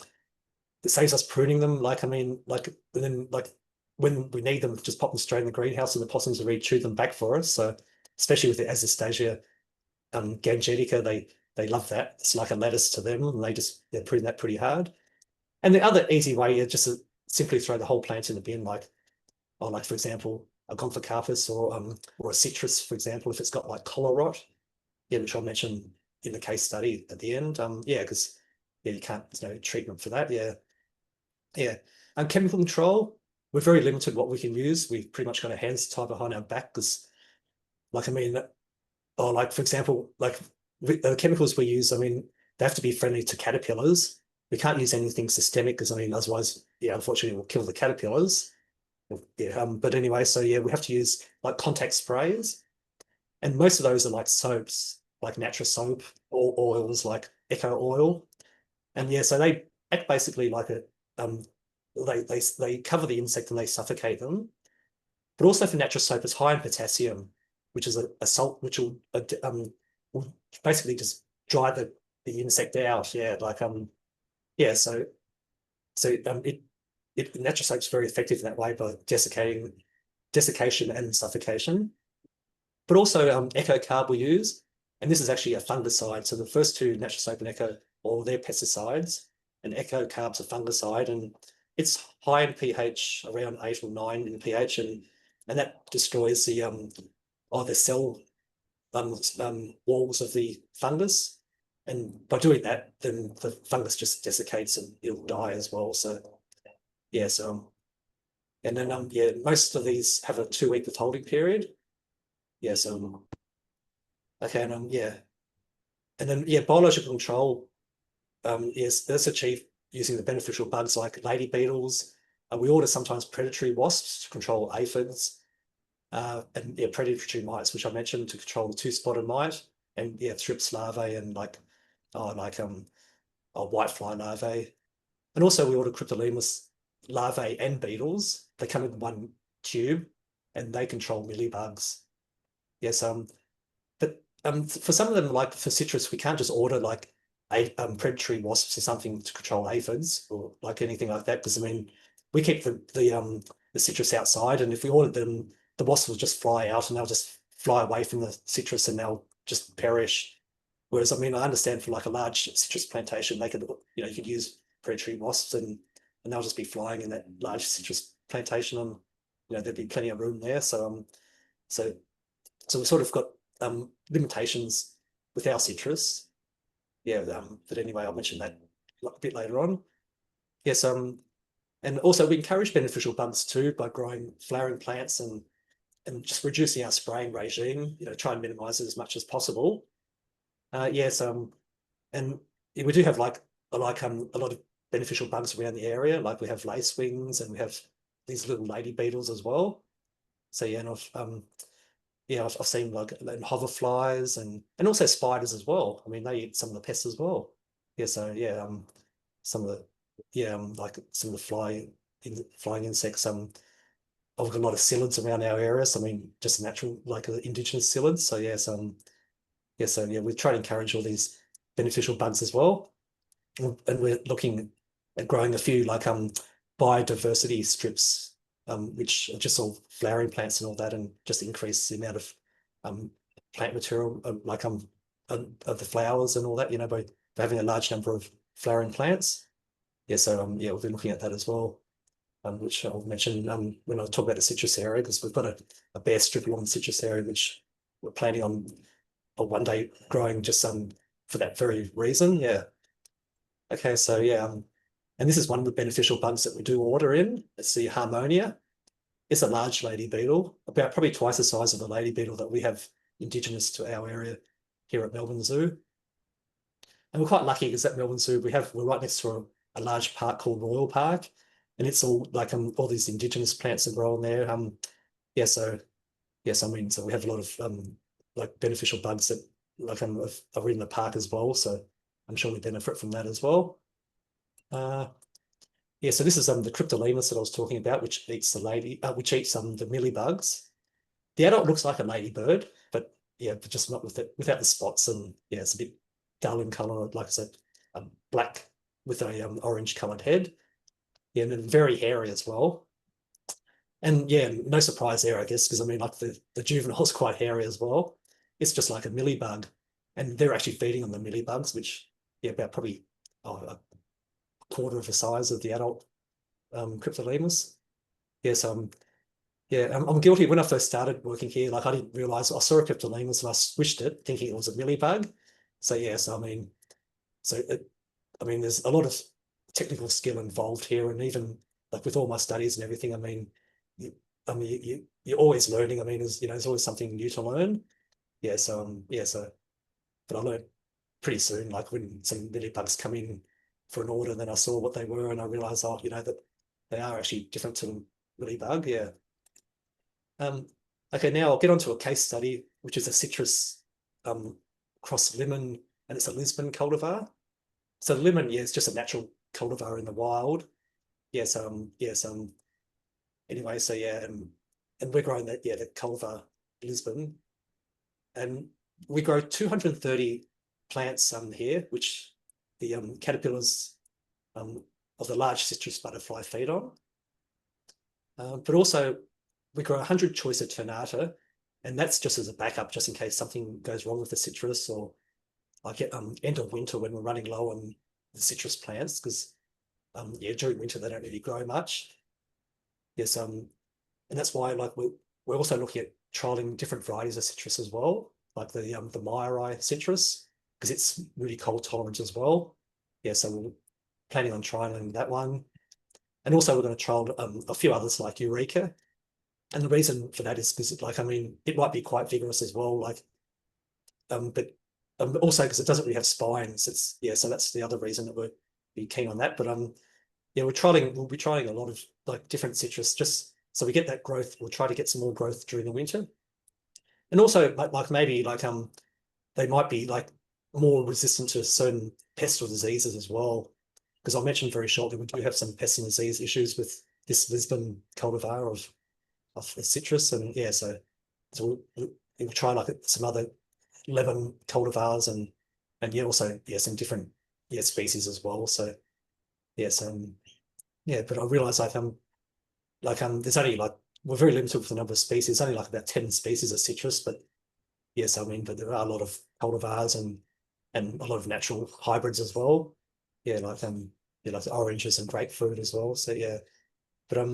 it saves us pruning them, like I mean, like, and then like when we need them, just pop them straight in the greenhouse and the possums will chew them back for us. So especially with the Azostasia gangetica, they love that. It's like a lettuce to them, and they're pruning that pretty hard. And the other easy way is just to simply throw the whole plant in the bin, like for example, a Gomphocarpus or a citrus, for example, if it's got like collar rot, yeah, which I'll mention in the case study at the end. Because you can't, there's no treatment for that. Yeah. And chemical control, we're very limited what we can use. We've pretty much got our hands tied behind our back because, like, I mean, like for example, like the chemicals we use, I mean, they have to be friendly to caterpillars. We can't use anything systemic because I mean, otherwise, yeah, unfortunately, we'll kill the caterpillars. Yeah, but anyway, so yeah, we have to use like contact sprays, and most of those are like soaps, like Natura soap, or oils like Eco oil, and yeah, so they act basically like they cover the insect and they suffocate them. But also for Natura soap, it's high in potassium, which is a salt which will basically just dry the insect out. Yeah, like yeah, it Natura soap's very effective in that way by desiccation and suffocation. But also Eco Carb we use, and this is actually a fungicide. So the first two, Natura soap and Eco, or they're pesticides, and Eco Carb's a fungicide, and it's high in pH, around 8 or 9 in pH, and that destroys the cell walls of the fungus. And by doing that, then the fungus just desiccates and it'll die as well. So yeah, so And then yeah, most of these have a 2-week withholding period. Yeah, so okay, and yeah. And then yeah, biological control yes, that's achieved using the beneficial bugs like lady beetles. We order sometimes predatory wasps to control aphids, and yeah, predatory mites, which I mentioned, to control the two-spotted mite, and yeah, thrips larvae and like whitefly larvae. And also we order cryptolemus larvae and beetles. They come in one tube and they control mealybugs. Yes, but for some of them, like for citrus, we can't just order like predatory wasps or something to control aphids or like anything like that. Because I mean, we keep the citrus outside, and if we ordered them, the wasps will just fly out and they'll just fly away from the citrus and they'll just perish. Whereas I mean, I understand for like a large citrus plantation, they could you could use predatory wasps and they'll just be flying in that large citrus plantation, and there'd be plenty of room there. So so we've sort of got limitations with our citrus. Yeah, but anyway, I'll mention that a bit later on. Yes, and also we encourage beneficial bugs too by growing flowering plants and just reducing our spraying regime. Try and minimize it as much as possible. Yes, and we do have like a lot of beneficial bugs around the area. Like we have lacewings and we have these little lady beetles as well. So yeah, and I've seen like and hoverflies and also spiders as well. I mean, they eat some of the pests as well. Yeah, so yeah, some of the like some of the flying insects. I've got a lot of psyllids around our areas. I mean, just natural like indigenous psyllids. So yes, so yeah, we try to encourage all these beneficial bugs as well, and we're looking at growing a few like biodiversity strips, which are just all flowering plants and all that, and just increase the amount of plant material, of the flowers and all that, by having a large number of flowering plants. Yeah, so yeah, we've been looking at that as well, which I'll mention when I talk about the citrus area, because we've got a bare strip along the citrus area, which we're planning on one day growing just for that very reason. Yeah. Okay, so yeah, and this is one of the beneficial bugs that we do order in. It's the Harmonia. It's a large lady beetle, about probably twice the size of the lady beetle that we have indigenous to our area here at Melbourne Zoo. And we're quite lucky because at Melbourne Zoo we're right next to a large park called Royal Park, and it's all like all these indigenous plants that grow on there. Yeah, so yes, I mean, so we have a lot of like beneficial bugs that like are in the park as well. So I'm sure we benefit from that as well. Yeah, so this is the cryptolemus that I was talking about, which eats the mealybugs. The adult looks like a ladybird, but yeah, but just not without the spots, and yeah, it's a bit dull in color, like I said, black with a orange colored head. Yeah, and then very hairy as well. And yeah, no surprise there, I guess, because I mean, like the juvenile's quite hairy as well. It's just like a mealybug, and they're actually feeding on the mealybugs, which yeah, about probably a quarter of the size of the adult cryptolemus. Yes, yeah, I'm guilty. When I first started working here, like I didn't realize I saw a cryptolemus and I squished it, thinking it was a mealybug. So yes, I mean, I mean, there's a lot of technical skill involved here, and even like with all my studies and everything, I mean, you're always learning. I mean, there's always something new to learn. Yeah, so but I learned pretty soon, like when some mealybugs come in for an order, then I saw what they were and I realized, that they are actually different to mealybug. Yeah. Okay, now I'll get onto a case study, which is a citrus cross lemon, and it's a Lisbon cultivar. So lemon, yeah, it's just a natural cultivar in the wild. Yes, anyway, so yeah, and we're growing the cultivar Lisbon, and we grow 230 plants here, which the caterpillars of the large citrus butterfly feed on. But also we grow 100 choice alternata, and that's just as a backup, just in case something goes wrong with the citrus, or like end of winter when we're running low on the citrus plants, because yeah, during winter they don't really grow much. Yes, and that's why like we're also looking at trialing different varieties of citrus as well, like the Myri citrus, because it's really cold tolerant as well. Yeah, so we're planning on trialing that one. And also we're going to trial a few others like Eureka. And the reason for that is because, like, I mean, it might be quite vigorous as well, like, but also because it doesn't really have spines. It's, yeah, so that's the other reason that we're be keen on that. But yeah, we'll be trying a lot of like different citrus just so we get that growth. We'll try to get some more growth during the winter. And also like maybe like they might be like more resistant to certain pests or diseases as well. Because I'll mention very shortly, we do have some pest and disease issues with this Lisbon cultivar of the citrus. And yeah, so we'll try like some other lemon cultivars and yeah, also yeah, some different yeah species as well. So yes, yeah, but I realize there's only like we're very limited with the number of species, only like about 10 species of citrus, but yes, I mean, but there are a lot of cultivars and a lot of natural hybrids as well. Yeah, like oranges and grapefruit as well. So yeah. But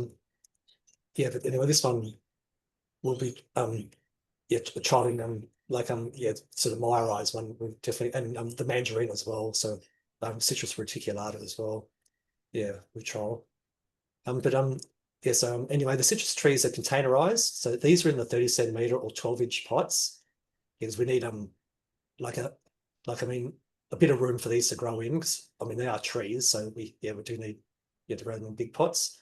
yeah, but anyway, this one will be yeah, trying yeah, sort of Myerized one will definitely, and the mandarin as well. So Citrus reticulata as well. Yeah, we trial. But yeah, so anyway, the citrus trees are containerized. So these are in the 30 centimeter or 12-inch pots because we need like a I mean a bit of room for these to grow in because I mean they are trees, so we do need to grow them in big pots.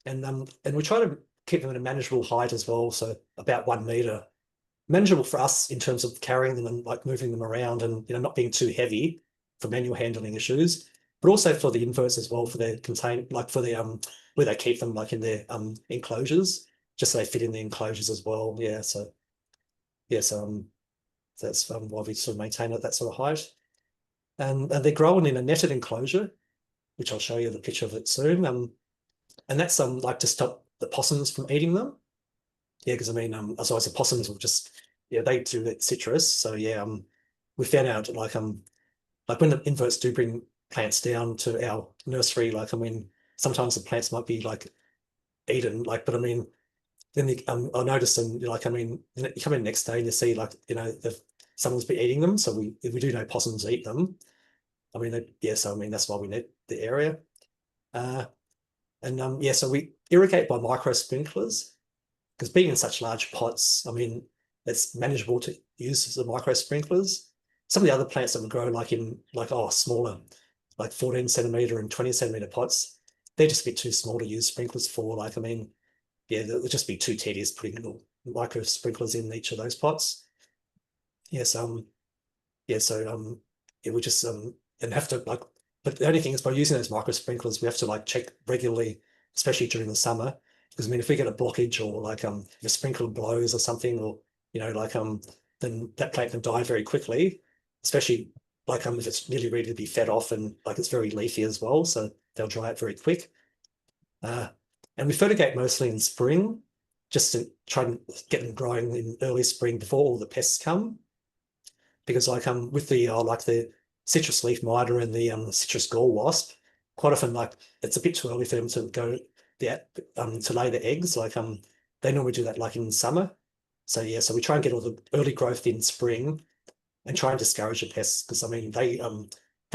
And we try to keep them at a manageable height as well, so about 1 meter. Manageable for us in terms of carrying them and like moving them around and not being too heavy for manual handling issues, but also for the inverts as well for their contain like for the where they keep them like in their enclosures, just so they fit in the enclosures as well. Yeah, so yes, that's why we sort of maintain at that sort of height. And they're growing in a netted enclosure, which I'll show you the picture of it soon. And that's like to stop the possums from eating them. Yeah, because I mean, otherwise the possums will just they do that citrus. So yeah, we found out like when the inverts do bring plants down to our nursery, like I mean, sometimes the plants might be like eaten, like, but I mean, then I noticed and like I mean, you come in the next day and you see like if someone's been eating them. So we do know possums eat them. I mean, yeah, so I mean that's why we need the area. Uh, and yeah, so we irrigate by micro sprinklers because being in such large pots, I mean, it's manageable to use the micro sprinklers. Some of the other plants that would grow like in like smaller, like 14 centimeter and 20 centimeter pots, they're just a bit too small to use sprinklers for. Like, I mean, yeah, it would just be too tedious putting little micro sprinklers in each of those pots. Yes, yeah, so yeah, we just and have to like, but the only thing is by using those micro sprinklers, we have to like check regularly, especially during the summer. Because I mean, if we get a blockage or like if a sprinkler blows or something, or like then that plant can die very quickly, especially like if it's nearly ready to be fed off and like it's very leafy as well, so they'll dry out very quick. Uh, and we fertigate mostly in spring, just to try and get them growing in early spring before all the pests come because like with the like the citrus leaf miter and the citrus gall wasp, quite often like it's a bit too early for them to go to lay the eggs. Like they normally do that like in summer. So yeah, so we try and get all the early growth in spring and try and discourage the pests because I mean they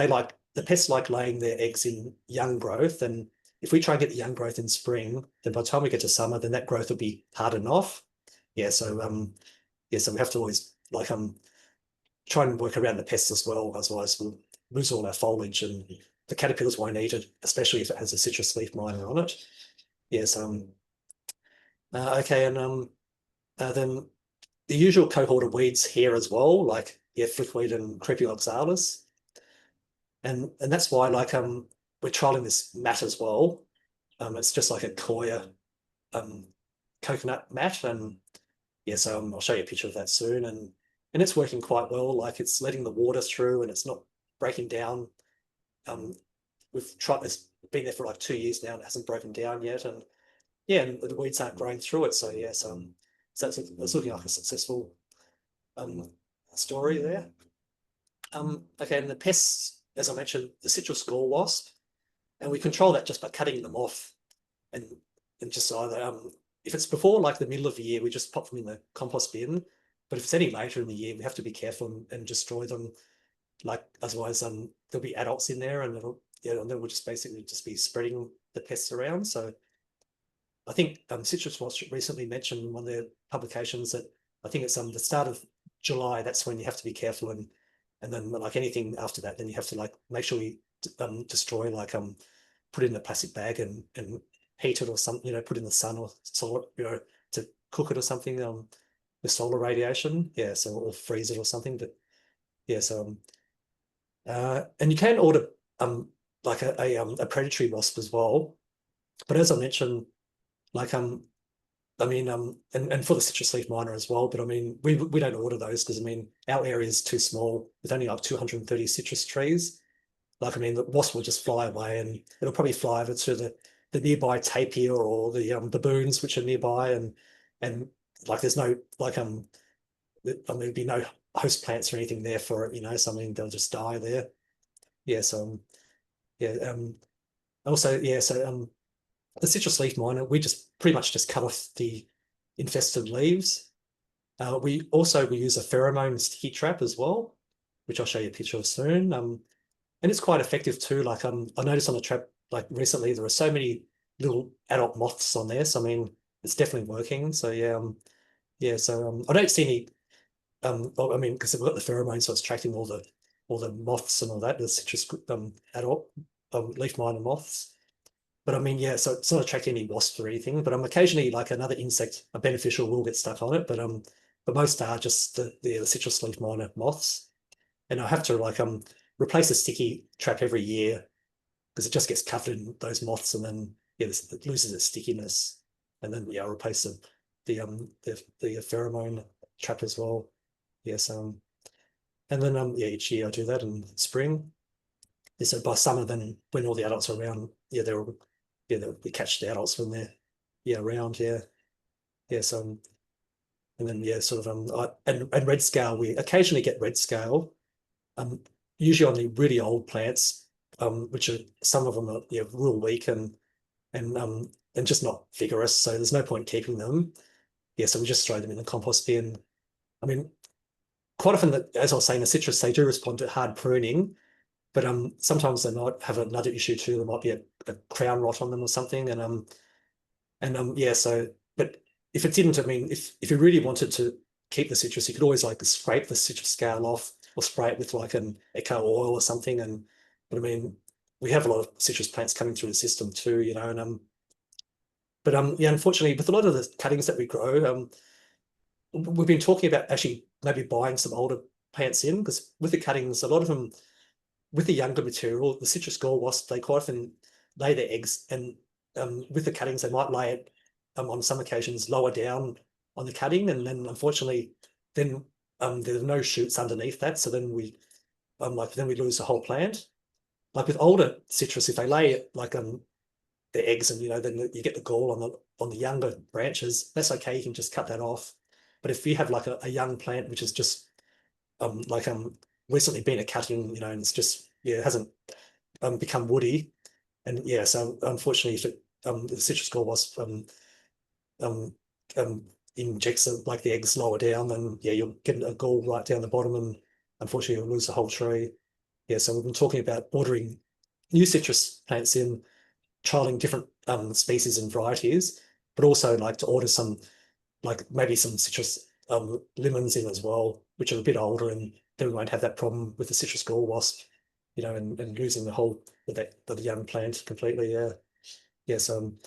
like the pests like laying their eggs in young growth, and if we try and get the young growth in spring, then by the time we get to summer, then that growth will be hardened off. Yeah, so yeah, so we have to always like try and work around the pests as well, otherwise we'll lose all our foliage and the caterpillars won't eat it, especially if it has a citrus leaf miner on it. Yes, okay, and then the usual cohort of weeds here as well, like yeah, flickweed and creepy oxalis. And that's why like we're trialing this mat as well. It's just like a coir um coconut mat, and yeah, so I'll show you a picture of that soon, and it's working quite well. Like it's letting the water through, and it's not breaking down. Um, we've tried this, been there for like 2 years now, and it hasn't broken down yet, and yeah, and the weeds aren't growing through it. So yes, so it's looking like a successful um story there. Okay, and the pests, as I mentioned, the citrus gall wasp, and we control that just by cutting them off, and just either if it's before like the middle of the year, we just pop them in the compost bin. But if it's any later in the year, we have to be careful and destroy them. Like otherwise, there'll be adults in there, and yeah, and then we'll just basically just be spreading the pests around. So I think CitrusWatch recently mentioned in one of their publications that I think it's the start of July. That's when you have to be careful, and then like anything after that, then you have to like make sure you destroy, like put it in a plastic bag and heat it or something, you know, put it in the sun or solar, you know, to cook it or something with solar radiation. Yeah, so or freeze it or something. But yeah, so and you can order like a predatory wasp as well. But as I mentioned, like I mean and for the citrus leaf miner as well, but I mean we don't order those because I mean our area is too small with only like 230 citrus trees. Like I mean the wasp will just fly away and it'll probably fly over to the nearby tapir or the baboons which are nearby, and like there's no like I mean there'd be no host plants or anything there for it, you know, so I mean they'll just die there. Yeah, so yeah, also yeah, so the citrus leaf miner, we just pretty much just cut off the infested leaves. We use a pheromone sticky trap as well, which I'll show you a picture of soon. And it's quite effective too. Like I noticed on the trap like recently there are so many little adult moths on there. So I mean it's definitely working. So yeah, yeah. So I don't see any well, I mean because we've got the pheromone, so it's attracting all the moths and all that, the citrus adult leaf miner moths. But I mean, yeah, so it's not attracting any wasps or anything, but occasionally like another insect, a beneficial will get stuck on it. But most are just the citrus leaf miner moths. And I have to like replace the sticky trap every year because it just gets covered in those moths and then yeah, it loses its stickiness. And then yeah, I'll replace the pheromone trap as well. Yes, and then yeah, each year I do that in spring. So by summer, then when all the adults are around, yeah, we catch the adults when they're yeah around, yeah, yeah. So and then yeah, sort of and red scale, we occasionally get red scale, um, usually on the really old plants, which are some of them are yeah real weak and just not vigorous. So there's no point keeping them. Yeah, so we just throw them in the compost bin. I mean, quite often, as I was saying, the citrus they do respond to hard pruning. But sometimes they might have another issue too. There might be a crown rot on them or something. And yeah, so but if it didn't, I mean, if you really wanted to keep the citrus, you could always like scrape the citrus scale off or spray it with like an eco oil or something. And but I mean, we have a lot of citrus plants coming through the system too, you know, and but yeah, unfortunately, with a lot of the cuttings that we grow, we've been talking about actually maybe buying some older plants in because with the cuttings, a lot of them with the younger material, the citrus gall wasp, they quite often lay their eggs, and with the cuttings, they might lay it on some occasions lower down on the cutting, and then unfortunately, then there's no shoots underneath that, so then we lose the whole plant. Like with older citrus, if they lay like the eggs, and you know, then you get the gall on the younger branches. That's okay. You can just cut that off. But if you have like a young plant which is just like recently been a cutting, you know, and it's just yeah, it hasn't become woody, and yeah, so unfortunately, if it the citrus gall wasp um um injects like the eggs lower down, then yeah, you'll get a gall right down the bottom, and unfortunately, you'll lose the whole tree. Yeah, so we've been talking about ordering new citrus plants in, trialing different species and varieties, but also like to order some like maybe some citrus lemons in as well, which are a bit older, and then we won't have that problem with the citrus gall wasp, you know, and losing the young plant completely. Yeah. Yes. And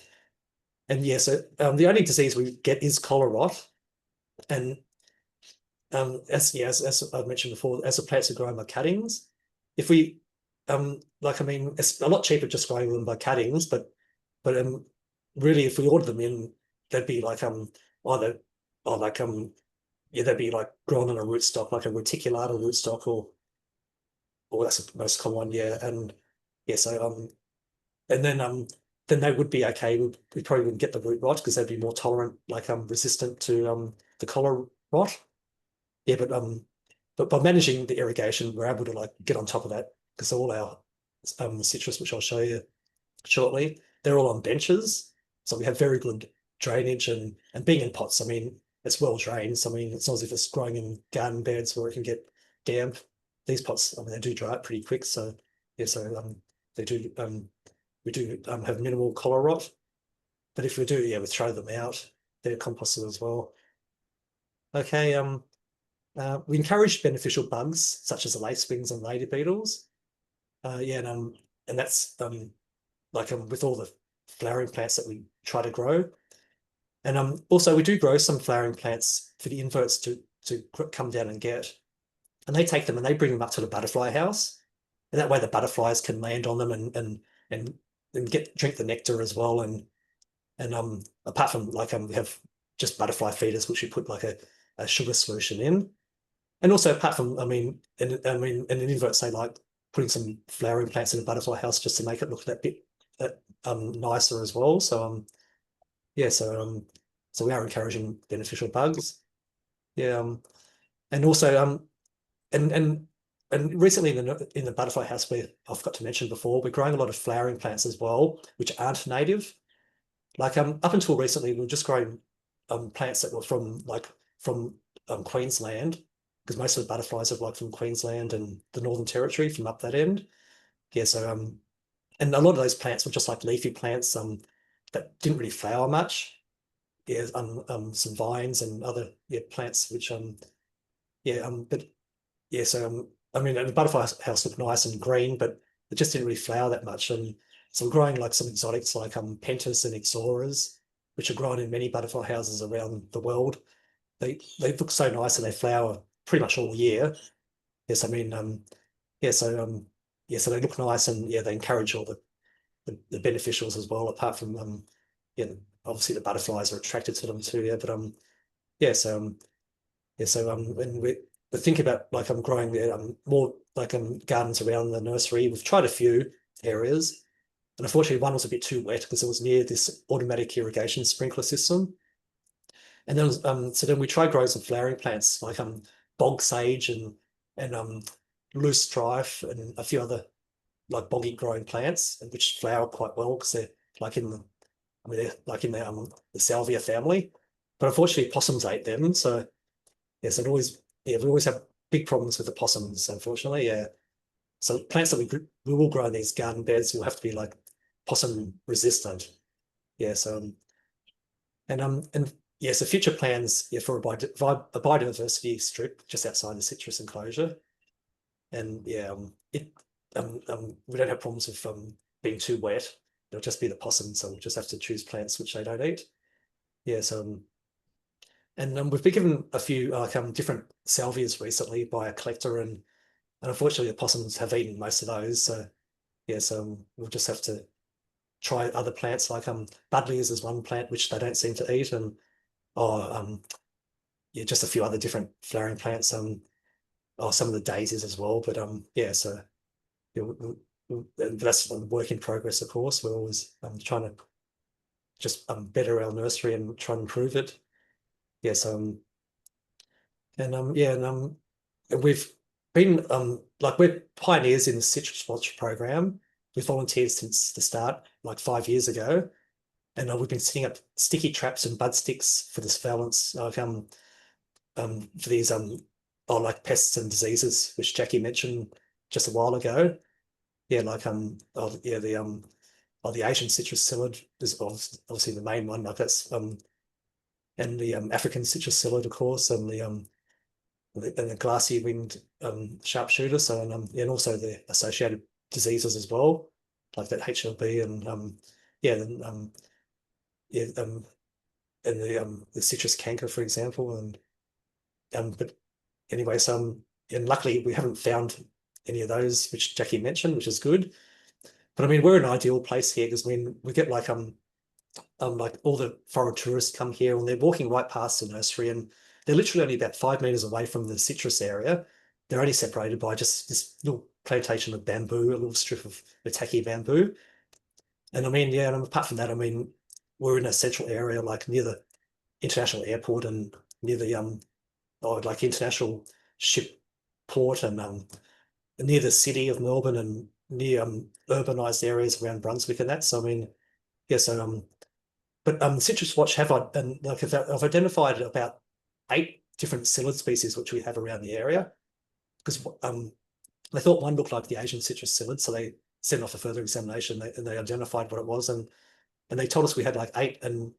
yeah, so the only disease we get is collar rot. And as yeah, as I've mentioned before, as the plants are growing by cuttings, if we like I mean, it's a lot cheaper just growing them by cuttings, but really if we order them in, they'd be like either or like yeah, they'd be like grown on a rootstock, like a reticulata rootstock, or that's the most common one, yeah. And yeah, so and then they would be okay. We probably wouldn't get the root rot because they'd be more tolerant, like resistant to the collar rot. Yeah, but by managing the irrigation, we're able to like get on top of that because all our citrus, which I'll show you shortly, they're all on benches. So we have very good drainage and being in pots, I mean, it's well drained. So I mean, it's not as if it's growing in garden beds where it can get damp. These pots, I mean, they do dry up pretty quick. So yeah, so they do we do have minimal collar rot, but if we do, yeah, we throw them out. They're composted as well. Okay, we encourage beneficial bugs such as the lacewings and lady beetles. Yeah, and that's like with all the flowering plants that we try to grow. And also we do grow some flowering plants for the inverts to come down and get. And they take them and they bring them up to the butterfly house. And that way the butterflies can land on them and drink the nectar as well. And apart from like we have just butterfly feeders which we put like a sugar solution in. And also apart from and an inverts they like putting some flowering plants in a butterfly house just to make it look that bit nicer as well. So yeah, so we are encouraging beneficial bugs. Yeah, and also and recently in the butterfly house I forgot to mention before, we're growing a lot of flowering plants as well, which aren't native. Like up until recently, we were just growing plants that were from Queensland, because most of the butterflies are like from Queensland and the Northern Territory from up that end. Yeah, so and a lot of those plants were just like leafy plants that didn't really flower much. Yeah, some vines and other plants which but yeah, so and the butterfly house looked nice and green, but it just didn't really flower that much. And so we're growing like some exotics like pentas and ixoras, which are grown in many butterfly houses around the world. They look so nice and they flower pretty much all year. Yes, so they look nice and yeah, they encourage all the beneficials as well, apart from yeah, obviously the butterflies are attracted to them too, yeah. But yeah, so when we think about like I'm growing more like gardens around the nursery. We've tried a few areas, and unfortunately one was a bit too wet because it was near this automatic irrigation sprinkler system. And then so then we tried growing some flowering plants like bog sage and loose strife and a few other like boggy growing plants, and which flower quite well because they're like in the they're like in the salvia family. But unfortunately possums ate them, so yes, we always have big problems with the possums, unfortunately. Yeah. So plants that we will grow in these garden beds will have to be like possum resistant. Yeah. So and yeah, so future plans, yeah, for a biodiversity strip just outside the citrus enclosure. And yeah, we don't have problems with being too wet. It'll just be the possums, so we'll just have to choose plants which they don't eat. Yeah, so and we've been given a few like different salvias recently by a collector, and unfortunately the possums have eaten most of those. So yeah, so we'll just have to try other plants like budleyas is one plant which they don't seem to eat, and yeah, just a few other different flowering plants, or some of the daisies as well. But yeah, so yeah, that's a work in progress, of course. We're always trying to just better our nursery and try and improve it. Yes, and yeah, and we've been like we're pioneers in the CitrusWatch program. We've volunteered since the start, like 5 years ago, and we've been setting up sticky traps and bud sticks for the surveillance, like for these like pests and diseases, which Jackie mentioned just a while ago. Yeah, like yeah, the Asian citrus psyllid is obviously the main one. Like that's and the African citrus psyllid, of course, and the glassy winged sharpshooter. So and also the associated diseases as well, like that HLB and yeah, and yeah, and the citrus canker, for example, and but anyway, so and luckily we haven't found any of those which Jackie mentioned, which is good. But I mean, we're an ideal place here because I mean we get like all the foreign tourists come here and they're walking right past the nursery and they're literally only about 5 meters away from the citrus area. They're only separated by just this little plantation of bamboo, a little strip of Mataki bamboo. And I mean, yeah, and apart from that, I mean, we're in a central area, like near the international airport and near the like international ship port and near the city of Melbourne and near urbanized areas around Brunswick and that. So I mean, yeah, so but CitrusWatch and like I've identified about 8 different psyllid species which we have around the area because they thought one looked like the Asian citrus psyllid, so they sent off a further examination, and they identified what it was, and they told us we had like 8, and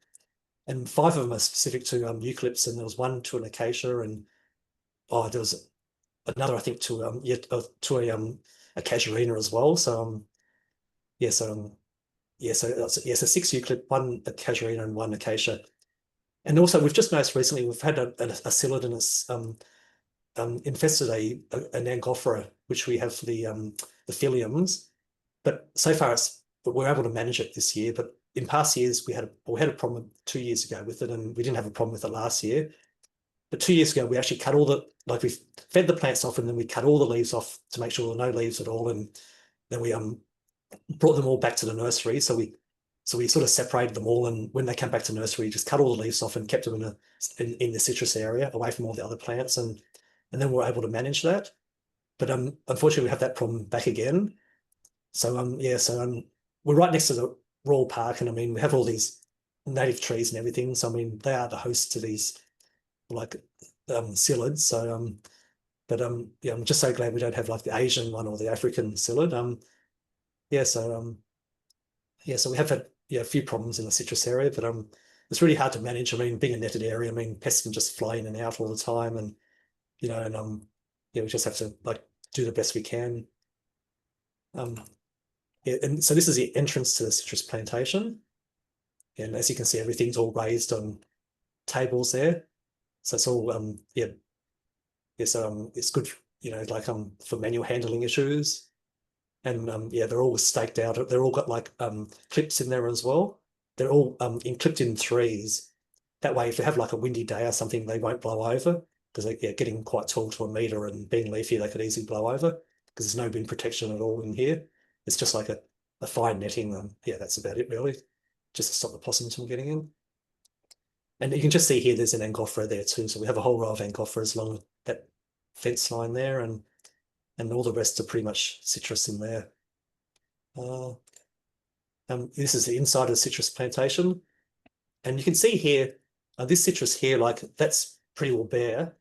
5 of them are specific to eucalypts, and there was 1 to an acacia, and there was another, I think, to a casuarina as well. So so 6 eucalypt, 1 casuarina, and 1 acacia. And also, we've just noticed recently we've had a psyllid and it's infested an Angophora, which we have for the phylliums. But so far, we're able to manage it this year. But in past years, we had a problem 2 years ago with it, and we didn't have a problem with it last year. But 2 years ago, we actually cut we fed the plants off, and then we cut all the leaves off to make sure there were no leaves at all. And then we brought them all back to the nursery. So we sort of separated them all, and when they came back to nursery, just cut all the leaves off and kept them in the citrus area, away from all the other plants, and then we were able to manage that. But unfortunately, we have that problem back again. So we're right next to the Royal Park, and I mean, we have all these native trees and everything. So I mean, they are the host to these like psyllids. So yeah, I'm just so glad we don't have like the Asian one or the African psyllid. So we have had a few problems in the citrus area, but it's really hard to manage. I mean, being a netted area, I mean, pests can just fly in and out all the time, and we just have to like do the best we can. And so this is the entrance to the citrus plantation, and as you can see, everything's all raised on tables there. So it's all it's good, like for manual handling issues. And they're all staked out. They're all got like clips in there as well. They're all clipped in 3s. That way, if you have like a windy day or something, they won't blow over, because they're getting quite tall to 1 meter, and being leafy, they could easily blow over because there's no wind protection at all in here. It's just like a fine netting. That's about it really, just to stop the possums from getting in. And you can just see here, there's an Angophora there too. So we have a whole row of Angophoras along that fence line there, and all the rest are pretty much citrus in there. This is the inside of the citrus plantation, and you can see here, this citrus here, like that's pretty well bare,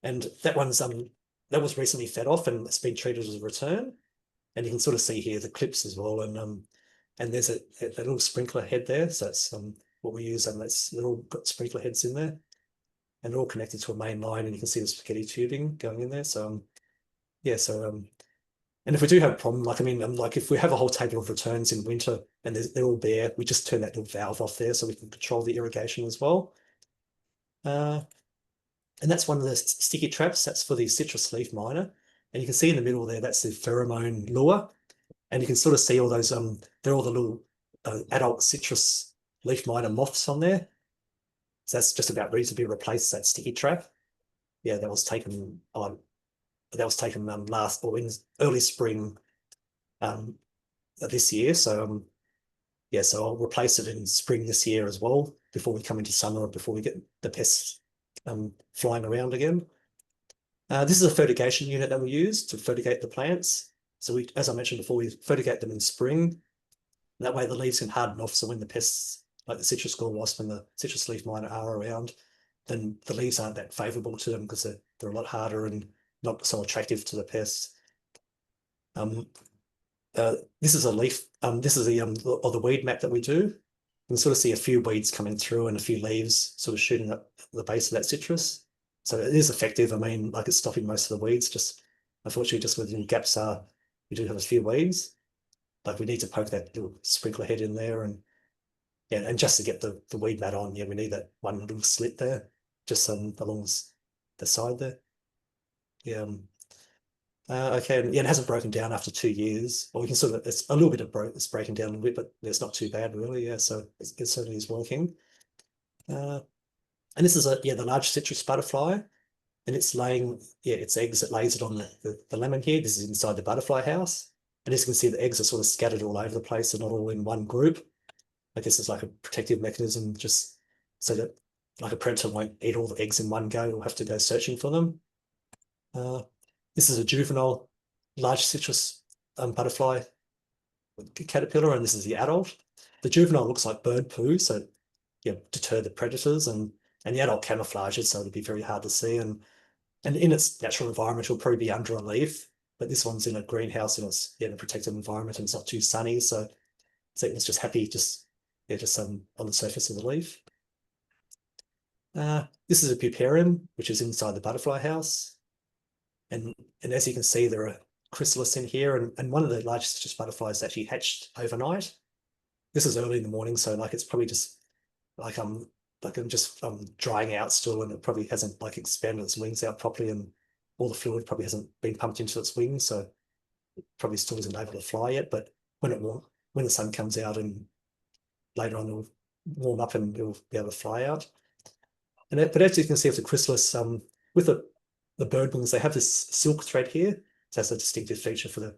and that was recently fed off, and it's been treated as a return. And you can sort of see here the clips as well, and there's a little sprinkler head there. So that's what we use, and they're all got sprinkler heads in there, and they're all connected to a main line, and you can see the spaghetti tubing going in there. So and if we do have a problem, like, I mean, like if we have a whole table of returns in winter and they're all bare, we just turn that little valve off there so we can control the irrigation as well. And that's one of the sticky traps. That's for the citrus leaf miner. And you can see in the middle there, that's the pheromone lure. And you can sort of see all those, they're all the little adult citrus leaf miner moths on there. So that's just about ready to be replaced, that sticky trap. Yeah, that was taken on. Last or in early spring this year. So so I'll replace it in spring this year as well, before we come into summer, before we get the pests flying around again. This is a fertigation unit that we use to fertigate the plants. So as I mentioned before, we fertigate them in spring. That way the leaves can harden off, so when the pests like the citrus gall wasp and the citrus leaf miner are around, then the leaves aren't that favourable to them, because they're a lot harder and not so attractive to the pests. This is a leaf. This is the weed map that we do. You can sort of see a few weeds coming through and a few leaves sort of shooting up the base of that citrus. So it is effective. I mean, like, it's stopping most of the weeds. Just unfortunately, just within gaps we do have a few weeds. Like, we need to poke that little sprinkler head in there, and just to get the weed mat on, we need that one little slit there, just along the side there. Okay, and it hasn't broken down after 2 years. Or we can sort of, it's a little bit of it's breaking down a little bit, but it's not too bad really. So it certainly is working. And this is the large citrus butterfly, and it's laying its eggs. It lays it on the lemon here. This is inside the butterfly house, and as you can see, the eggs are sort of scattered all over the place. They're not all in one group. Like, this is like a protective mechanism, just so that like a predator won't eat all the eggs in one go. We'll have to go searching for them. This is a juvenile large citrus butterfly caterpillar, and this is the adult. The juvenile looks like bird poo, so deter the predators, and the adult camouflages, so it'll be very hard to see. And in its natural environment, it'll probably be under a leaf. but this one's in a greenhouse in a protected environment and it's not too sunny, so it's just happy just on the surface of the leaf. This is a puparium, which is inside the butterfly house. And as you can see, there are chrysalis in here, and one of the largest citrus butterflies actually hatched overnight. This is early in the morning, so like it's probably just like I'm just drying out still, and it probably hasn't like expanded its wings out properly, and all the fluid probably hasn't been pumped into its wings, so it probably still isn't able to fly yet. But when the sun comes out and later on it'll warm up and it'll be able to fly out. But as you can see with the chrysalis, with the bird wings, they have this silk thread here. So that's a distinctive feature for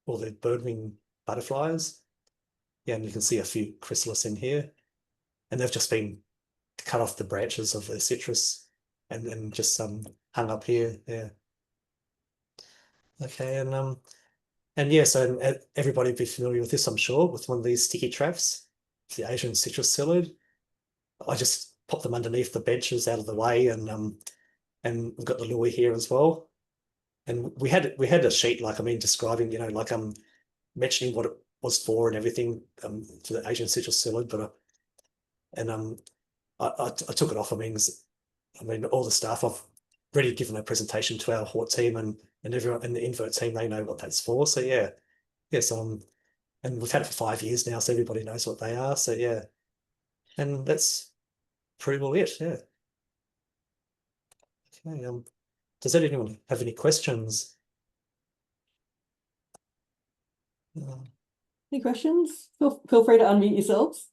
all the bird wing butterflies. Yeah, and you can see a few chrysalis in here, and they've just been cut off the branches of the citrus and just hung up here. Yeah. Okay, and yeah, so everybody would be familiar with this, I'm sure, with one of these sticky traps, the Asian citrus psyllid. I just pop them underneath the benches out of the way, and we've got the lure here as well. And we had a sheet, like, I mean, describing, like mentioning what it was for and everything, for the Asian citrus psyllid, but I took it off. I mean, all the staff, I've already given a presentation to our Hort team and everyone in the invert team, they know what that's for. So yeah. Yes, and we've had it for 5 years now, so everybody knows what they are. So yeah. And that's pretty well it, yeah. Okay, does anyone have any questions? Any questions? Feel free to unmute yourselves.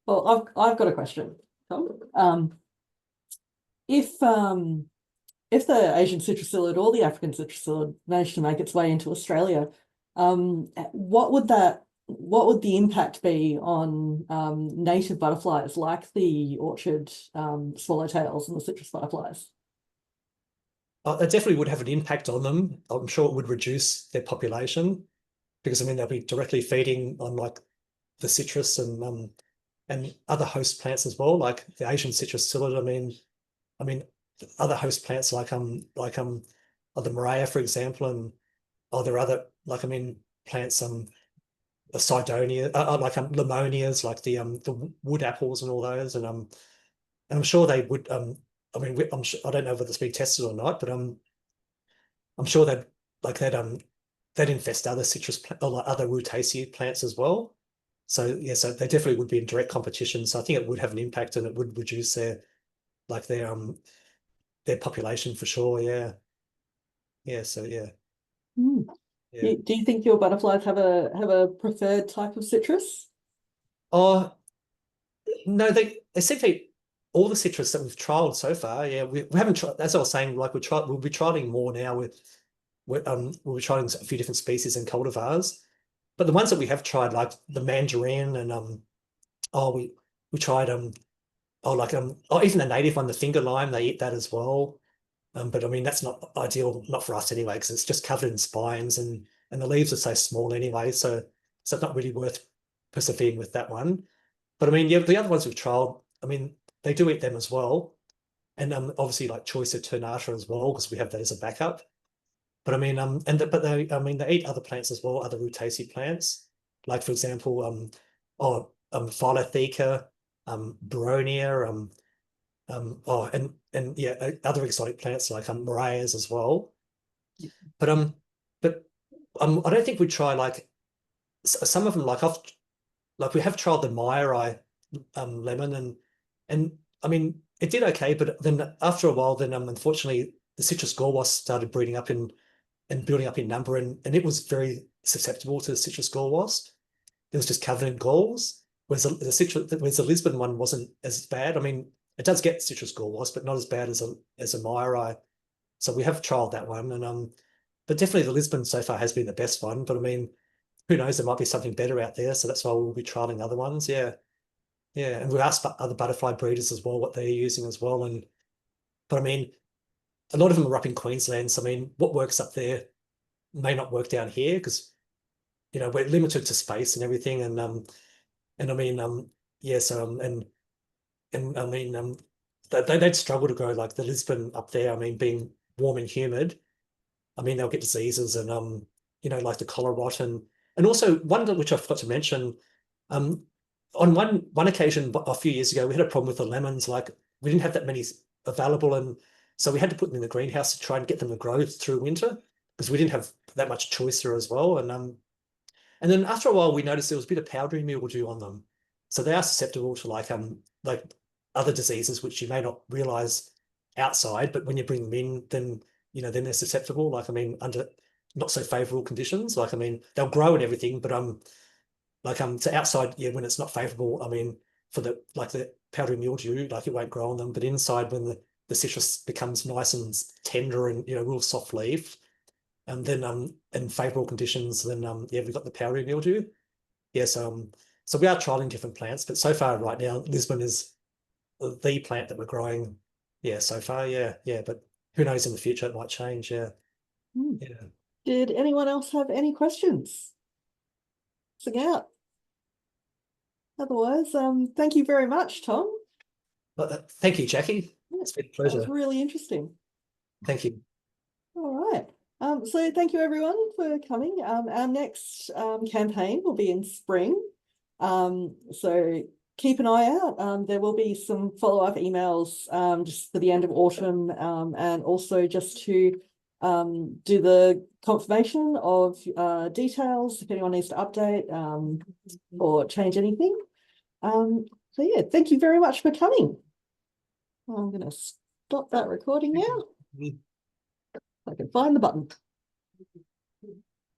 Well, I've got a question, Tom. If the Asian citrus psyllid or the African citrus psyllid managed to make its way into Australia, what would the impact be on native butterflies like the orchard swallowtails and the citrus butterflies? It definitely would have an impact on them. I'm sure it would reduce their population because, I mean, they'll be directly feeding on like the citrus and other host plants as well, like the Asian citrus psyllid. I mean, other host plants like the Morea, for example, and there are other, like, I mean, plants the Cydonia, like Limonias, like the wood apples and all those, and I'm sure they would I mean, I'm sure, I don't know whether it's been tested or not, but I'm sure they'd infest other citrus or like other Rutaceae plants as well. So yeah, so they definitely would be in direct competition. So I think it would have an impact, and it would reduce their population for sure. Yeah, yeah. So yeah. Mm. Yeah. Do you think your butterflies have a preferred type of citrus? Oh no, they essentially all the citrus that we've trialed so far. Yeah, we haven't tried. As I was saying, like we'll be trialing more now we'll be trying a few different species and cultivars. But the ones that we have tried, like the mandarin and we tried even the native one, the finger lime, they eat that as well. But I mean that's not ideal, not for us anyway, because it's just covered in spines and the leaves are so small anyway, so it's not really worth persevering with that one. But I mean, yeah, the other ones we've trialed, I mean, they do eat them as well. And obviously like Choicer ternata as well, because we have that as a backup. But I mean, they eat other plants as well, other Rutaceae plants. Like for example, Philotheca, Boronia, and yeah, other exotic plants like Moreas as well. But I don't think we try like some of them like we have tried the Myri lemon and I mean it did okay, but then after a while, then unfortunately the citrus gall wasp started breeding up and building up in number, and it was very susceptible to the citrus gall wasp. It was just covered in galls, whereas the Lisbon one wasn't as bad. I mean, it does get citrus gall wasp, but not as bad as a Myri. So we have trialed that one, and but definitely the Lisbon so far has been the best one. But I mean, who knows? There might be something better out there, so that's why we'll be trialing other ones. Yeah, yeah, and we asked other butterfly breeders as well what they're using as well, but I mean, a lot of them are up in Queensland. So I mean, what works up there may not work down here because we're limited to space and everything, and I mean yeah, so and I mean they'd struggle to grow like the Lisbon up there. I mean, being warm and humid, I mean, they'll get diseases and like the collar rot and also one which I forgot to mention, um, on one occasion a few years ago, we had a problem with the lemons. Like we didn't have that many available, and so we had to put them in the greenhouse to try and get them to grow through winter because we didn't have that much choice there as well. And then after a while, we noticed there was a bit of powdery mildew on them, so they are susceptible to like other diseases which you may not realize outside, but when you bring them in, then they're susceptible. Like I mean, under not so favorable conditions. Like I mean, they'll grow and everything, but so outside, yeah, when it's not favorable, I mean, for the powdery mildew, like it won't grow on them, but inside when the citrus becomes nice and tender and real soft leaf, and then in favorable conditions, then yeah, we've got the powdery mildew. Yes, so we are trialing different plants, but so far right now, Lisbon is the plant that we're growing. Yeah, so far, yeah, yeah, but who knows in the future it might change. Yeah, Hmm. yeah. Did anyone else have any questions? Sing out. Otherwise, thank you very much, Tom. But thank you, Jackie. It's been a That was pleasure. really interesting. Thank you. All right. So thank you everyone for coming. Our next campaign will be in spring. So keep an eye out. There will be some follow-up emails just for the end of autumn and also just to do the confirmation of details if anyone needs to update or change anything. So yeah, thank you very much for coming. I'm going to stop that recording now. I can find the button.